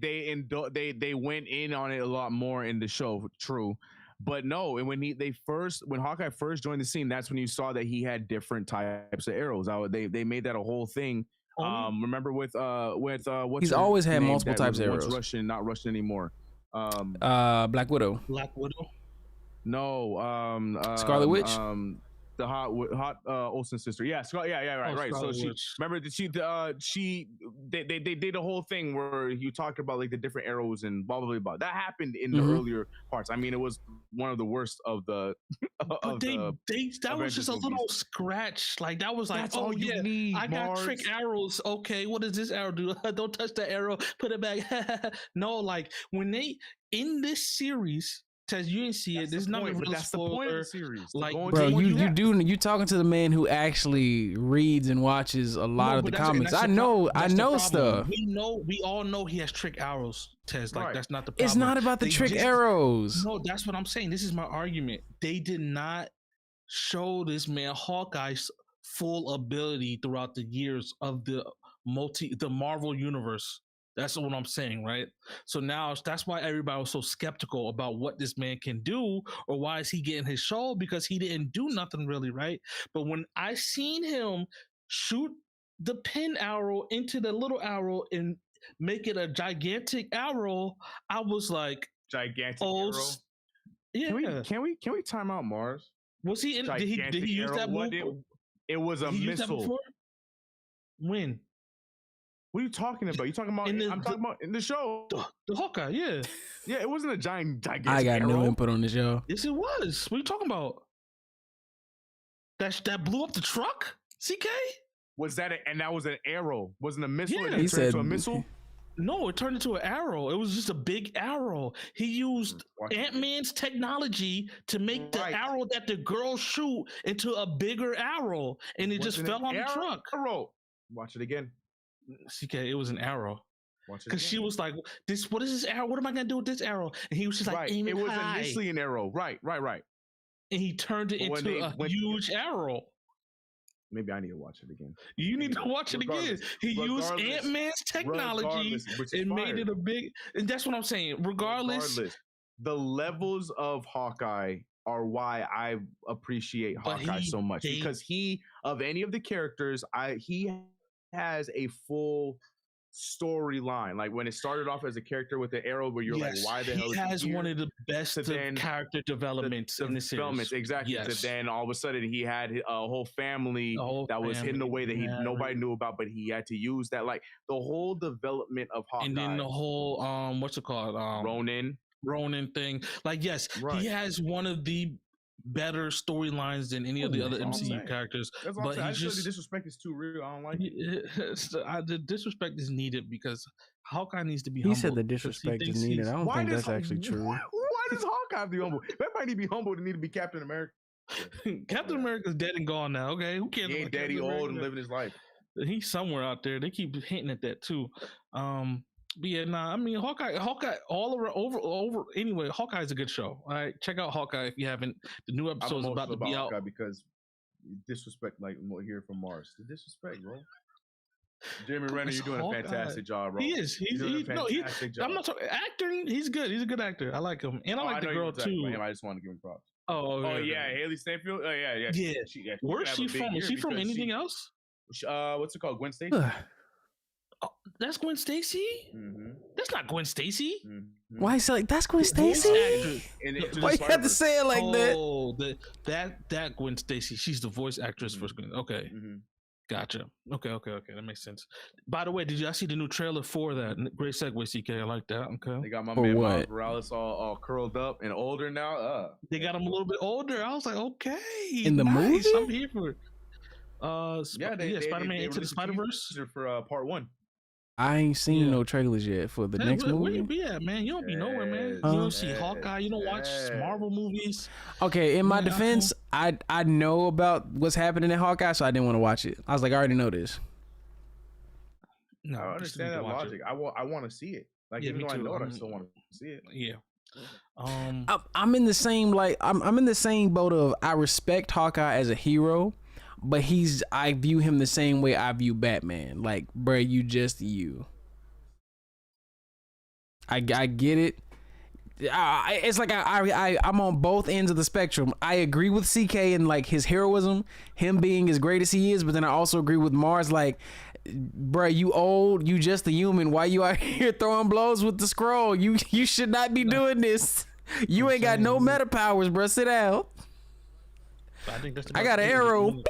went in on it a lot more in the show. True. But no, and when Hawkeye first joined the scene, that's when you saw that he had different types of arrows. They made that a whole thing. Remember with what's he's always had multiple types of arrows. Russian, not Russian anymore. Black Widow. No. Scarlet Witch. The hot Olsen sister. Yeah, right. So remember that they did a whole thing where you talked about like the different arrows and blah blah blah. Blah. That happened in the earlier parts. I mean, it was one of the worst of the. That was just a little scratch. Like that was like, that's all you need. I got trick arrows. Okay, what does this arrow do? Don't touch the arrow. Put it back. No, like when they in this series. Tez, you didn't see it. There's nothing really. That's the point of the series. Like, bro, you talking to the man who actually reads and watches a lot of the comics. I know stuff. We all know he has trick arrows, Tez. Like that's not the problem. It's not about the trick arrows. No, that's what I'm saying. This is my argument. They did not show this man Hawkeye's full ability throughout the years of the Marvel universe. That's what I'm saying, right? So now that's why everybody was so skeptical about what this man can do or why is he getting his show, because he didn't do nothing really, right? But when I seen him shoot the pin arrow into the little arrow and make it a gigantic arrow, I was like, gigantic arrow? Yeah. Can we time out Mars? Was he in? Did he use that move? It was a missile. When? What are you talking about? I'm talking about in the show. The Hawkeye, yeah. Yeah, it wasn't a gigantic I got arrow. no input on the show. Yes, it was. What are you talking about? That blew up the truck? CK? Was that and that was an arrow? Wasn't a missile? Yeah. He said into a missile? No, it turned into an arrow. It was just a big arrow. He used Ant-Man's technology to make the arrow that the girl shoot into a bigger arrow, and it just fell on the truck. Arrow. Watch it again. CK, it was an arrow. Because she was like, what is this arrow? What am I going to do with this arrow? And he was just like, aim it high. It was initially an arrow. Right. And he turned it into a huge arrow. Maybe I need to watch it again. You need to watch it again. He used Ant-Man's technology and made it a big... And that's what I'm saying. Regardless, the levels of Hawkeye are why I appreciate Hawkeye so much. Because of any of the characters, he has a full storyline. Like when it started off as a character with the arrow, where you're like, why the hell is he has here? one of the best character developments in the series. Exactly. Yes. So then all of a sudden he had a whole family that was hidden away that nobody knew about, but he had to use that. Like the whole development of Hawkeye. And then the whole what's it called? Ronin thing. Like, yes, he has one of the better storylines than any of the other MCU characters. That's but I just the disrespect is too real. I don't like it. The disrespect is needed because Hawkeye needs to be humble. He said the disrespect is needed. I don't think that's actually true. Why does Hawkeye have to be humble? Everybody need to be humble to need to be Captain America. Captain America's dead and gone now. Okay, who cares? He ain't dead, he old and living his life. He's somewhere out there. They keep hinting at that too. But yeah, I mean, Hawkeye, all over. Anyway, Hawkeye is a good show. All right, check out Hawkeye if you haven't. The new episode is about to be out. Because disrespect, like here from Mars, the disrespect, bro. Jeremy Renner, you're doing a fantastic job, bro. He is. He's doing a fantastic job. I'm not talking acting. He's good. He's a good actor. I like him, and I like the girl too. I just want to give him props. Oh yeah, Haley Steinfeld. Oh yeah. Where's she from? Is she from anything else? What's it called? Gwen Stacy. Oh, that's Gwen Stacy? Mm-hmm. That's not Gwen Stacy. Mm-hmm. Why is it like that's Gwen Stacy? Why you have to say it like that? Oh, that Gwen Stacy. She's the voice actress for Gwen. Okay, gotcha. Okay, that makes sense. By the way, did y'all see the new trailer for that? Great segue, CK. I like that. Okay, they got my man Miles Morales all curled up and older now. They got him a little bit older. I was like, okay, in the movie, I'm here for it. Spider-Man Into the Spider-Verse for part 1. I ain't seen no trailers yet for the next movie. Where you be at, man? You don't be nowhere, man. You don't see Hawkeye. You don't watch Marvel movies. Okay, in my defense, I know about what's happening in Hawkeye, so I didn't want to watch it. I was like, I already know this. No, I understand that logic. I want to see it. Like, even though I know it, I still want to see it. Yeah. I'm in the same I'm in the same boat of I respect Hawkeye as a hero. But I view him the same way I view Batman. Like, bruh, you just you. I get it. It's like I'm on both ends of the spectrum. I agree with CK and like his heroism, him being as great as he is. But then I also agree with Mars. Like, bruh, you old, you just a human. Why you out here throwing blows with the scroll? You should not be doing this. You ain't got no meta powers, bruh. Sit down. I got an arrow.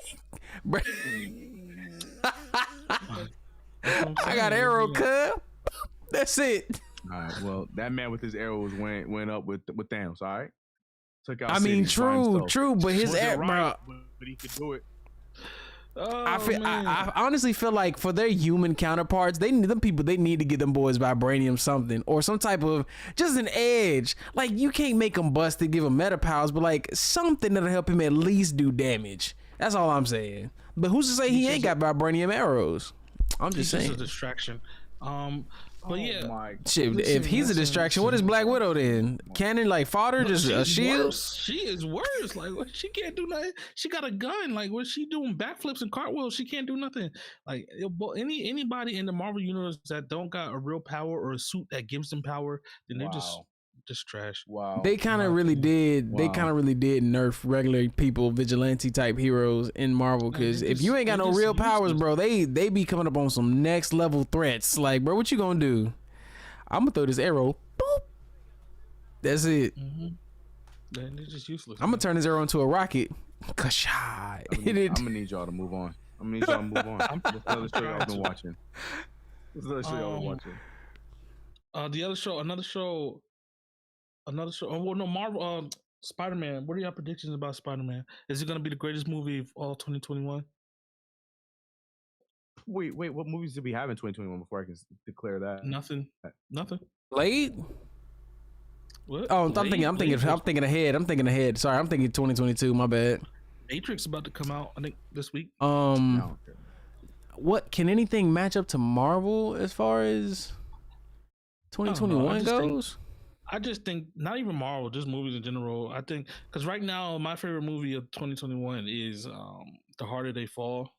I got an arrow, cuz. That's it. All right. Well, that man with his arrows went up with Thanos. All right. Took out. I mean, true, but his arrow, but he could do it. I honestly feel like for their human counterparts, they need to get them boys vibranium something or some type of just an edge. Like, you can't make them busted, give him meta powers, but like something that'll help him at least do damage. That's all I'm saying. But who's to say he ain't got vibranium arrows? I'm just saying. It's a distraction. But shit, if he's a distraction, what is Black Widow then? Cannon like fodder, just a shield? She is worse. Like, she can't do nothing. She got a gun. Like, what's she doing? Backflips and cartwheels. She can't do nothing. Like, anybody in the Marvel universe that don't got a real power or a suit that gives them power, then they're just trash. Wow. They kind of really did. Wow. They kind of really did nerf regular people, vigilante type heroes in Marvel. Because if you ain't got no real powers, bro, they be coming up on some next level threats. Like, bro, what you gonna do? I'm gonna throw this arrow. Boop. That's it. Man, they're just useless. I'm gonna turn this arrow into a rocket. Kasha. I'm gonna need y'all to move on. This other show y'all been watching. This other show y'all been watching. Another show. Oh, well, no, Marvel. Spider-Man. What are your predictions about Spider-Man? Is it gonna be the greatest movie of all 2021? Wait, what movies did we have in 2021 before I can declare that? Nothing. Blade? What? Oh, I'm thinking ahead. Sorry, I'm thinking 2022. My bad. Matrix about to come out, I think, this week. What can anything match up to Marvel as far as 2021 goes? I just think not even Marvel, just movies in general. I think because right now my favorite movie of 2021 is The Harder They Fall.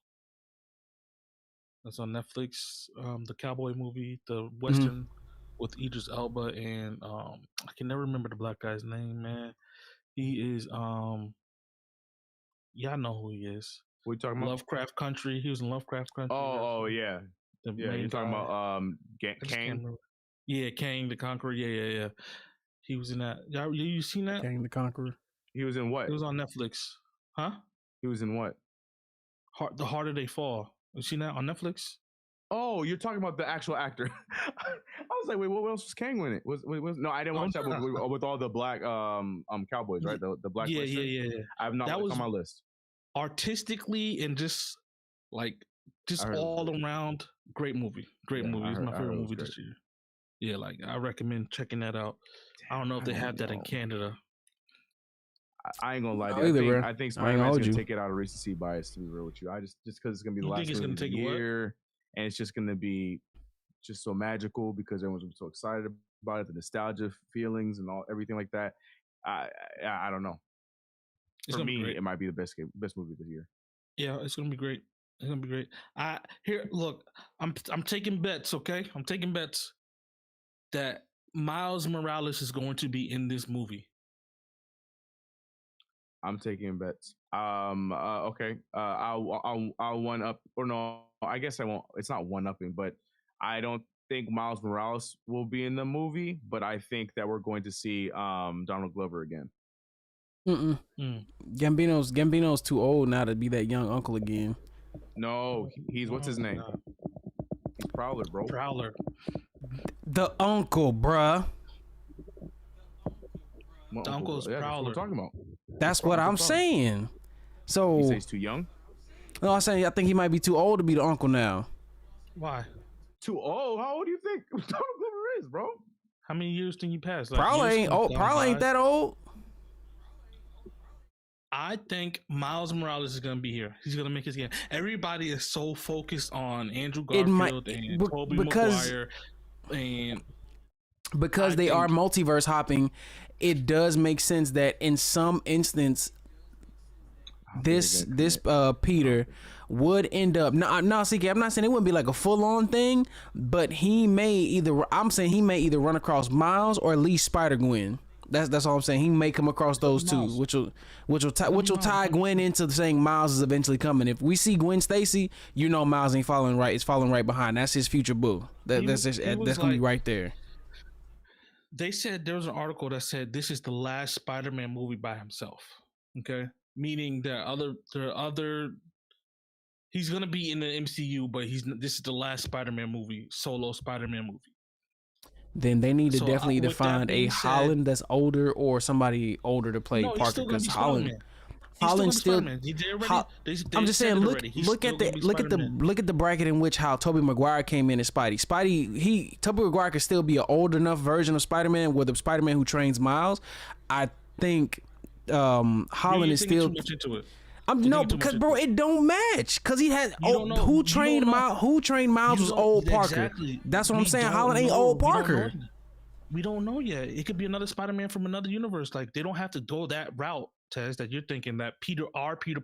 That's on Netflix. The cowboy movie, the Western with Idris Elba and I can never remember the black guy's name, man. He is y'all know who he is. What are you talking about? Lovecraft Country. He was in Lovecraft Country. Oh yeah. you're talking about Kang. Yeah, Kang the Conqueror. Yeah. He was in that. You seen that? Kang the Conqueror. He was in what? It was on Netflix. Huh? He was in what? The Harder They Fall. You seen that on Netflix? Oh, you're talking about the actual actor. I was like, wait, what else was Kang in it? No, I didn't watch that with all the black cowboys, right? The black. Yeah. I have not. That was on my list. Artistically and just all around, great movie. Great movie. It's my favorite movie this year. Yeah, like I recommend checking that out. I don't know if they have that in Canada. I ain't gonna lie to you. I think Spider-Man's gonna take it out of recency bias, to be real with you. Just because it's gonna be the last movie of the year, and it's just gonna be just so magical because everyone's gonna be so excited about it, the nostalgia feelings and everything like that. I don't know. For me, it might be the best movie of the year. Yeah, it's gonna be great. It's gonna be great. Look, I'm taking bets. Okay, I'm taking bets that Miles Morales is going to be in this movie. I'm taking bets. Okay. I'll one up, or no, I guess I won't. It's not one upping, but I don't think Miles Morales will be in the movie, but I think that we're going to see Donald Glover again. Gambino's too old now to be that young uncle again. No, he's what's his name? He's Prowler, bro. Prowler. The uncle, bruh. The uncle's Prowler. That's what we're talking about. That's what I'm saying. So you say he's too young? No, I'm saying I think he might be too old to be the uncle now. Why? Too old? How old do you think Donald Glover is, bro? How many years think he passed? Probably ain't old. Probably ain't that old. I think Miles Morales is gonna be here. He's gonna make his game. Everybody is so focused on Andrew Garfield and Tobey Maguire, and because they are multiverse hopping, it does make sense that in some instance, this Peter would end up. No, CK, I'm not saying it wouldn't be like a full on thing, but he may either run across Miles or at least Spider-Gwen. That's all I'm saying. He may come across those two, which will tie Gwen into saying Miles is eventually coming. If we see Gwen Stacy, you know Miles ain't following right. It's following right behind. That's his future boo. That's gonna be right there. They said there was an article that said this is the last Spider-Man movie by himself. Okay, meaning there are other. He's gonna be in the MCU, but this is the last Spider-Man movie, solo Spider-Man movie. Then they need to definitely either find a Holland that's older or somebody older to play Parker, because Holland still. I'm just saying, look at the bracket in which how Tobey Maguire came in as Spidey. Tobey Maguire could still be an old enough version of Spider-Man with the Spider-Man who trains Miles. I think Holland is still. Because bro, it don't match. Because he had who trained Miles was old Parker. Exactly. That's what I'm saying. Holland ain't old Parker. We don't know yet. It could be another Spider-Man from another universe. Like they don't have to go that route, Tez, that you're thinking that Peter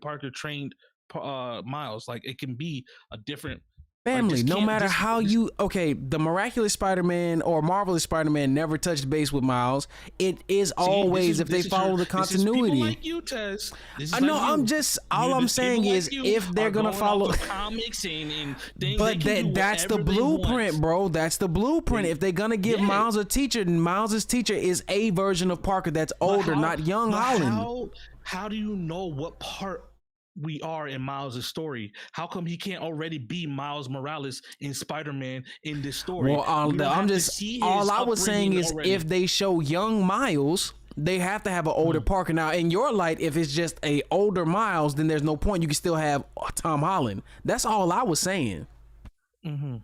Parker trained Miles. Like it can be a different family. No matter how the Miraculous Spider-Man or Marvelous Spider-Man never touched base with Miles. It is always if they follow the continuity. Like you, Tez. I'm saying is if they're gonna follow comics and things. But that's the blueprint, bro. That's the blueprint. If they're gonna give Miles a teacher, Miles's teacher is a version of Parker that's older, not young Holland. How do you know what part we are in Miles' story? How come he can't already be Miles Morales in Spider-Man in this story? Well, all I was saying is if they show young Miles, they have to have an older Parker. Now, in your light, if it's just a older Miles, then there's no point. You can still have Tom Holland. That's all I was saying. That's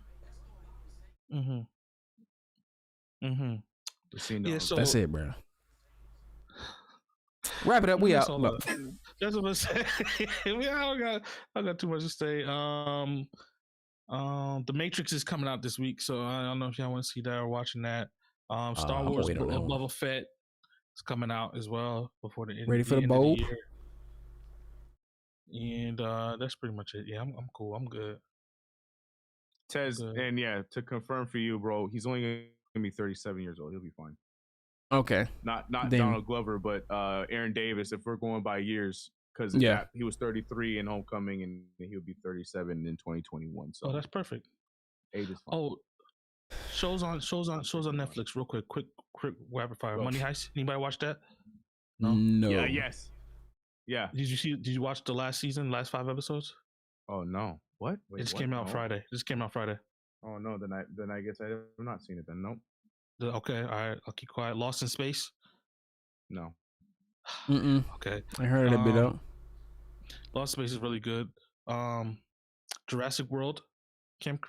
it, bro. Wrap it up. We out. That's what I'm saying. I got too much to say. The Matrix is coming out this week, so I don't know if y'all want to see that or watching that. Star Wars Boba Fett is coming out as well before the end. Ready for the bowl? And that's pretty much it. Yeah, I'm cool. I'm good. Tez, and to confirm for you, bro, he's only gonna be 37 years old. He'll be fine. Okay. Not Donald Glover, but Aaron Davis, if we're going by years, because he was 33 in Homecoming and he'll be 37 in 2021. So that's perfect. Age is fine. Oh, shows on Netflix. Real quick rapid fire. Go. Money Heist. Anybody watch that? No. Yeah. Yes. Yeah. Did you watch the last 5 episodes? Oh no. What? Wait, It just what? came out No. Friday. Oh no. Then I guess I have not seen it. Then nope. Okay. All right. I'll keep quiet. Lost in Space. No. Okay. I heard it a bit out. Lost in Space is really good. Jurassic World. Camp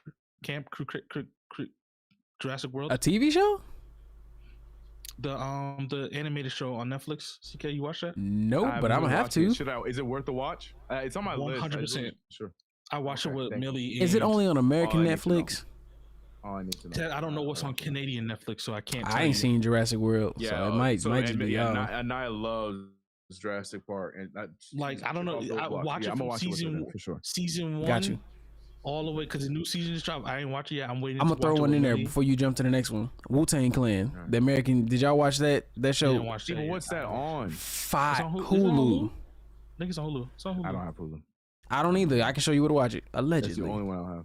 Jurassic World. A TV show? The animated show on Netflix. CK, you watch that? Nope, but I'm gonna have to. Is it worth the watch? It's on my list. 100%. Sure. I watched it with Millie. Is it only on American Netflix? Oh, I need to know. Ted, I don't know what's on Canadian Netflix, so I can't. I ain't seen Jurassic World, Yeah, so it might just be y'all. Anaya loves Jurassic Park, and I don't know. I watch it from season 1. Got you. All the way because the new season is dropped. I ain't watch it yet. I'm waiting. I'm gonna throw one in there before you jump to the next one. Wu-Tang Clan, the American. Did y'all watch that show? What's that on? Hulu. I think it's on Hulu. It's on Hulu. I don't have Hulu. I don't either. I can show you where to watch it. Allegedly. That's the only one I have.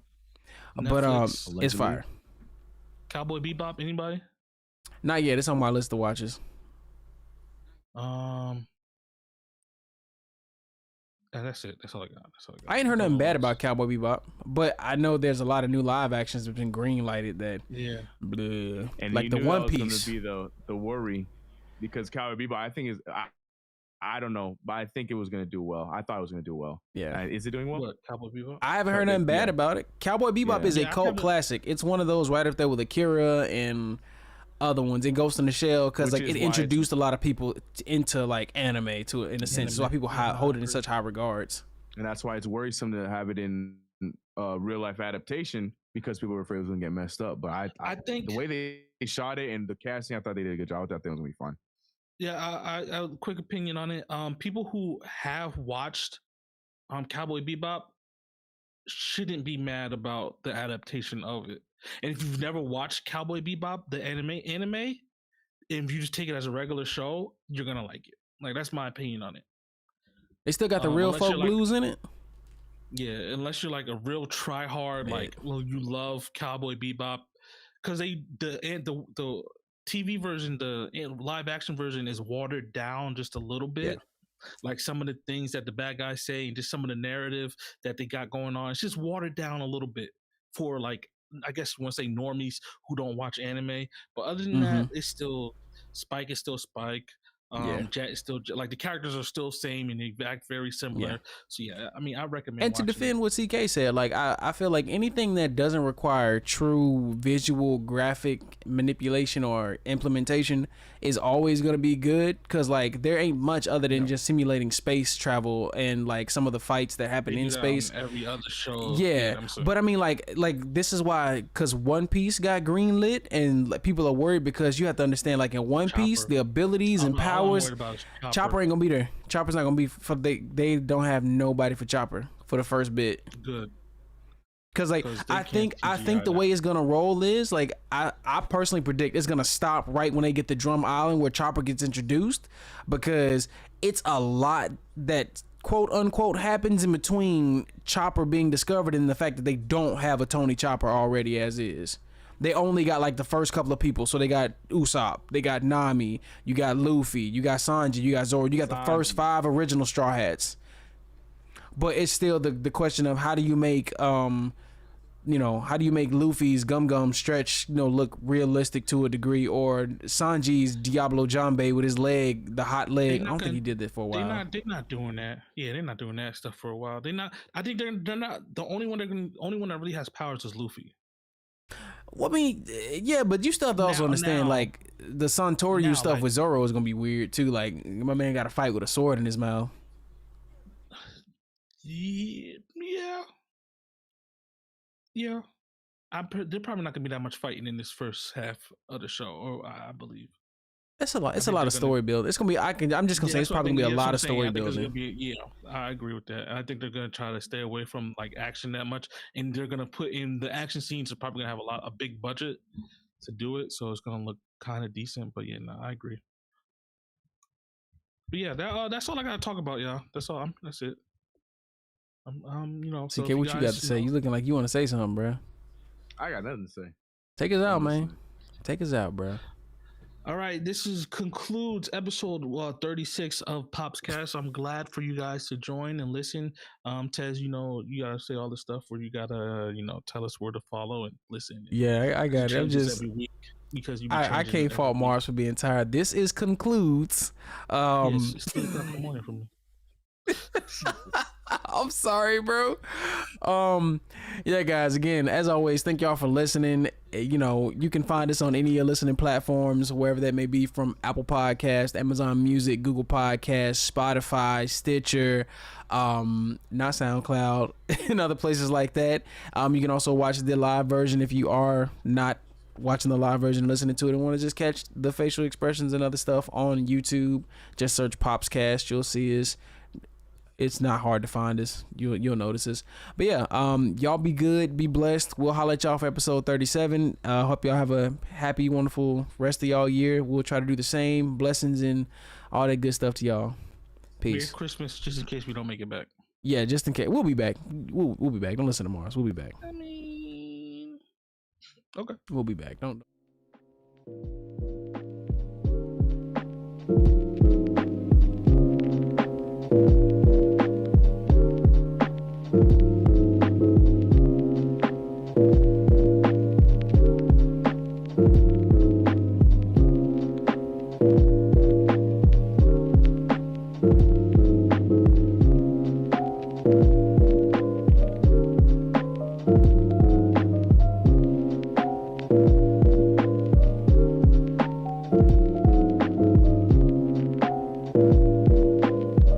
Netflix. But it's fire. Cowboy Bebop. Anybody? Not yet. It's on my list of watches. That's it. That's all I got. I ain't heard nothing bad about Cowboy Bebop, but I know there's a lot of new live actions that's been green lighted that. Yeah. Bleh. And like the One Piece. Going to be the worry, because Cowboy Bebop, I think I don't know, but I think it was going to do well. I thought it was going to do well. Yeah. Is it doing well? What, Cowboy Bebop? I haven't heard nothing bad about it. Cowboy Bebop is a cult classic. It's one of those right up there with Akira and other ones, and Ghost in the Shell, because like it introduced a lot of people into like anime in a sense. That's why people hold it in such high regards. And that's why it's worrisome to have it in real life adaptation, because people were afraid it was gonna get messed up. But I think the way they shot it and the casting, I thought they did a good job. I thought that was gonna be fun. Yeah, I quick opinion on it. People who have watched Cowboy Bebop shouldn't be mad about the adaptation of it. And if you've never watched Cowboy Bebop, the anime, if you just take it as a regular show, you're gonna like it. Like, that's my opinion on it. They still got the real folk blues in it. Yeah, unless you're like a real try hard, you love Cowboy Bebop, because the TV version, the live action version, is watered down just a little bit. Yeah. Like some of the things that the bad guys say, and just some of the narrative that they got going on, it's just watered down a little bit for, like, I guess you want to say normies who don't watch anime. But other than that, it's still Spike is still Spike. Jet is still like, the characters are still same and they act very similar. Yeah. So yeah, I mean, I recommend. And to defend what CK said, like I feel like anything that doesn't require true visual graphic manipulation or implementation is always going to be good, because like there ain't much other than just simulating space travel and like some of the fights that happen in space. Every other show. Yeah, but I mean like this is why, because One Piece got greenlit and like, people are worried because you have to understand, like in One Piece, the abilities and powers. Chopper ain't gonna be there. Chopper's not gonna be for they don't have nobody for Chopper for the first bit. Good. Cause like I think the way it's gonna roll is like I personally predict it's gonna stop right when they get to Drum Island where Chopper gets introduced, because it's a lot that quote unquote happens in between Chopper being discovered and the fact that they don't have a Tony Chopper already as is. They only got like the first couple of people. So they got Usopp, they got Nami, you got Luffy, you got Sanji, you got Zoro, you got the first 5 original Straw Hats. But it's still the question of how do you make Luffy's Gum stretch, look realistic to a degree, or Sanji's Diablo Jambe with his leg, the hot leg. I don't think he did that for a while. They're not doing that. Yeah, they're not doing that stuff for a while. I think they're not. The only one that really has powers is Luffy. Well, I mean, yeah, but you still have to also understand, like, the Santoryu stuff with Zoro is gonna be weird too. Like, my man got to fight with a sword in his mouth. Yeah. They're probably not gonna be that much fighting in this first half of the show, or I believe. It's a lot. It's a lot of story build. It's gonna be. I'm just gonna say it's probably gonna be a lot of story building. I agree with that. I think they're gonna try to stay away from like action that much, and they're gonna put in the action scenes are probably gonna have a big budget to do it, so it's gonna look kind of decent. But yeah, no, I agree. But yeah, that's all I gotta talk about, y'all. That's all. That's it. CK, what you got to say? You looking like you want to say something, bro? I got nothing to say. Take us out, man. Take us out, bro. All right, this concludes episode 36 of Popscast. I'm glad for you guys to join and listen. Tez, you gotta say all the stuff where you gotta, tell us where to follow and listen. Yeah, I got it. I'm just every week because I can't fault Mars for being tired. This is concludes. Yes, it's 3 o'clock in the morning for me. I'm sorry, bro. Yeah, guys, again, as always, thank y'all for listening. You can find us on any of your listening platforms, wherever that may be, from Apple Podcast, Amazon Music, Google Podcast, Spotify, Stitcher, not SoundCloud, and other places like that. You can also watch the live version if you are not watching the live version, listening to it, and want to just catch the facial expressions and other stuff on YouTube. Just search Popscast. You'll see us. It's not hard to find us. You'll notice us. But yeah, y'all be good, be blessed. We'll holler at y'all for episode 37. Hope y'all have a happy, wonderful rest of y'all year. We'll try to do the same. Blessings and all that good stuff to y'all. Peace. Merry Christmas, just in case we don't make it back. Yeah, just in case. We'll be back. We'll be back. Don't listen to Mars. We'll be back. Okay. We'll be back. Don't.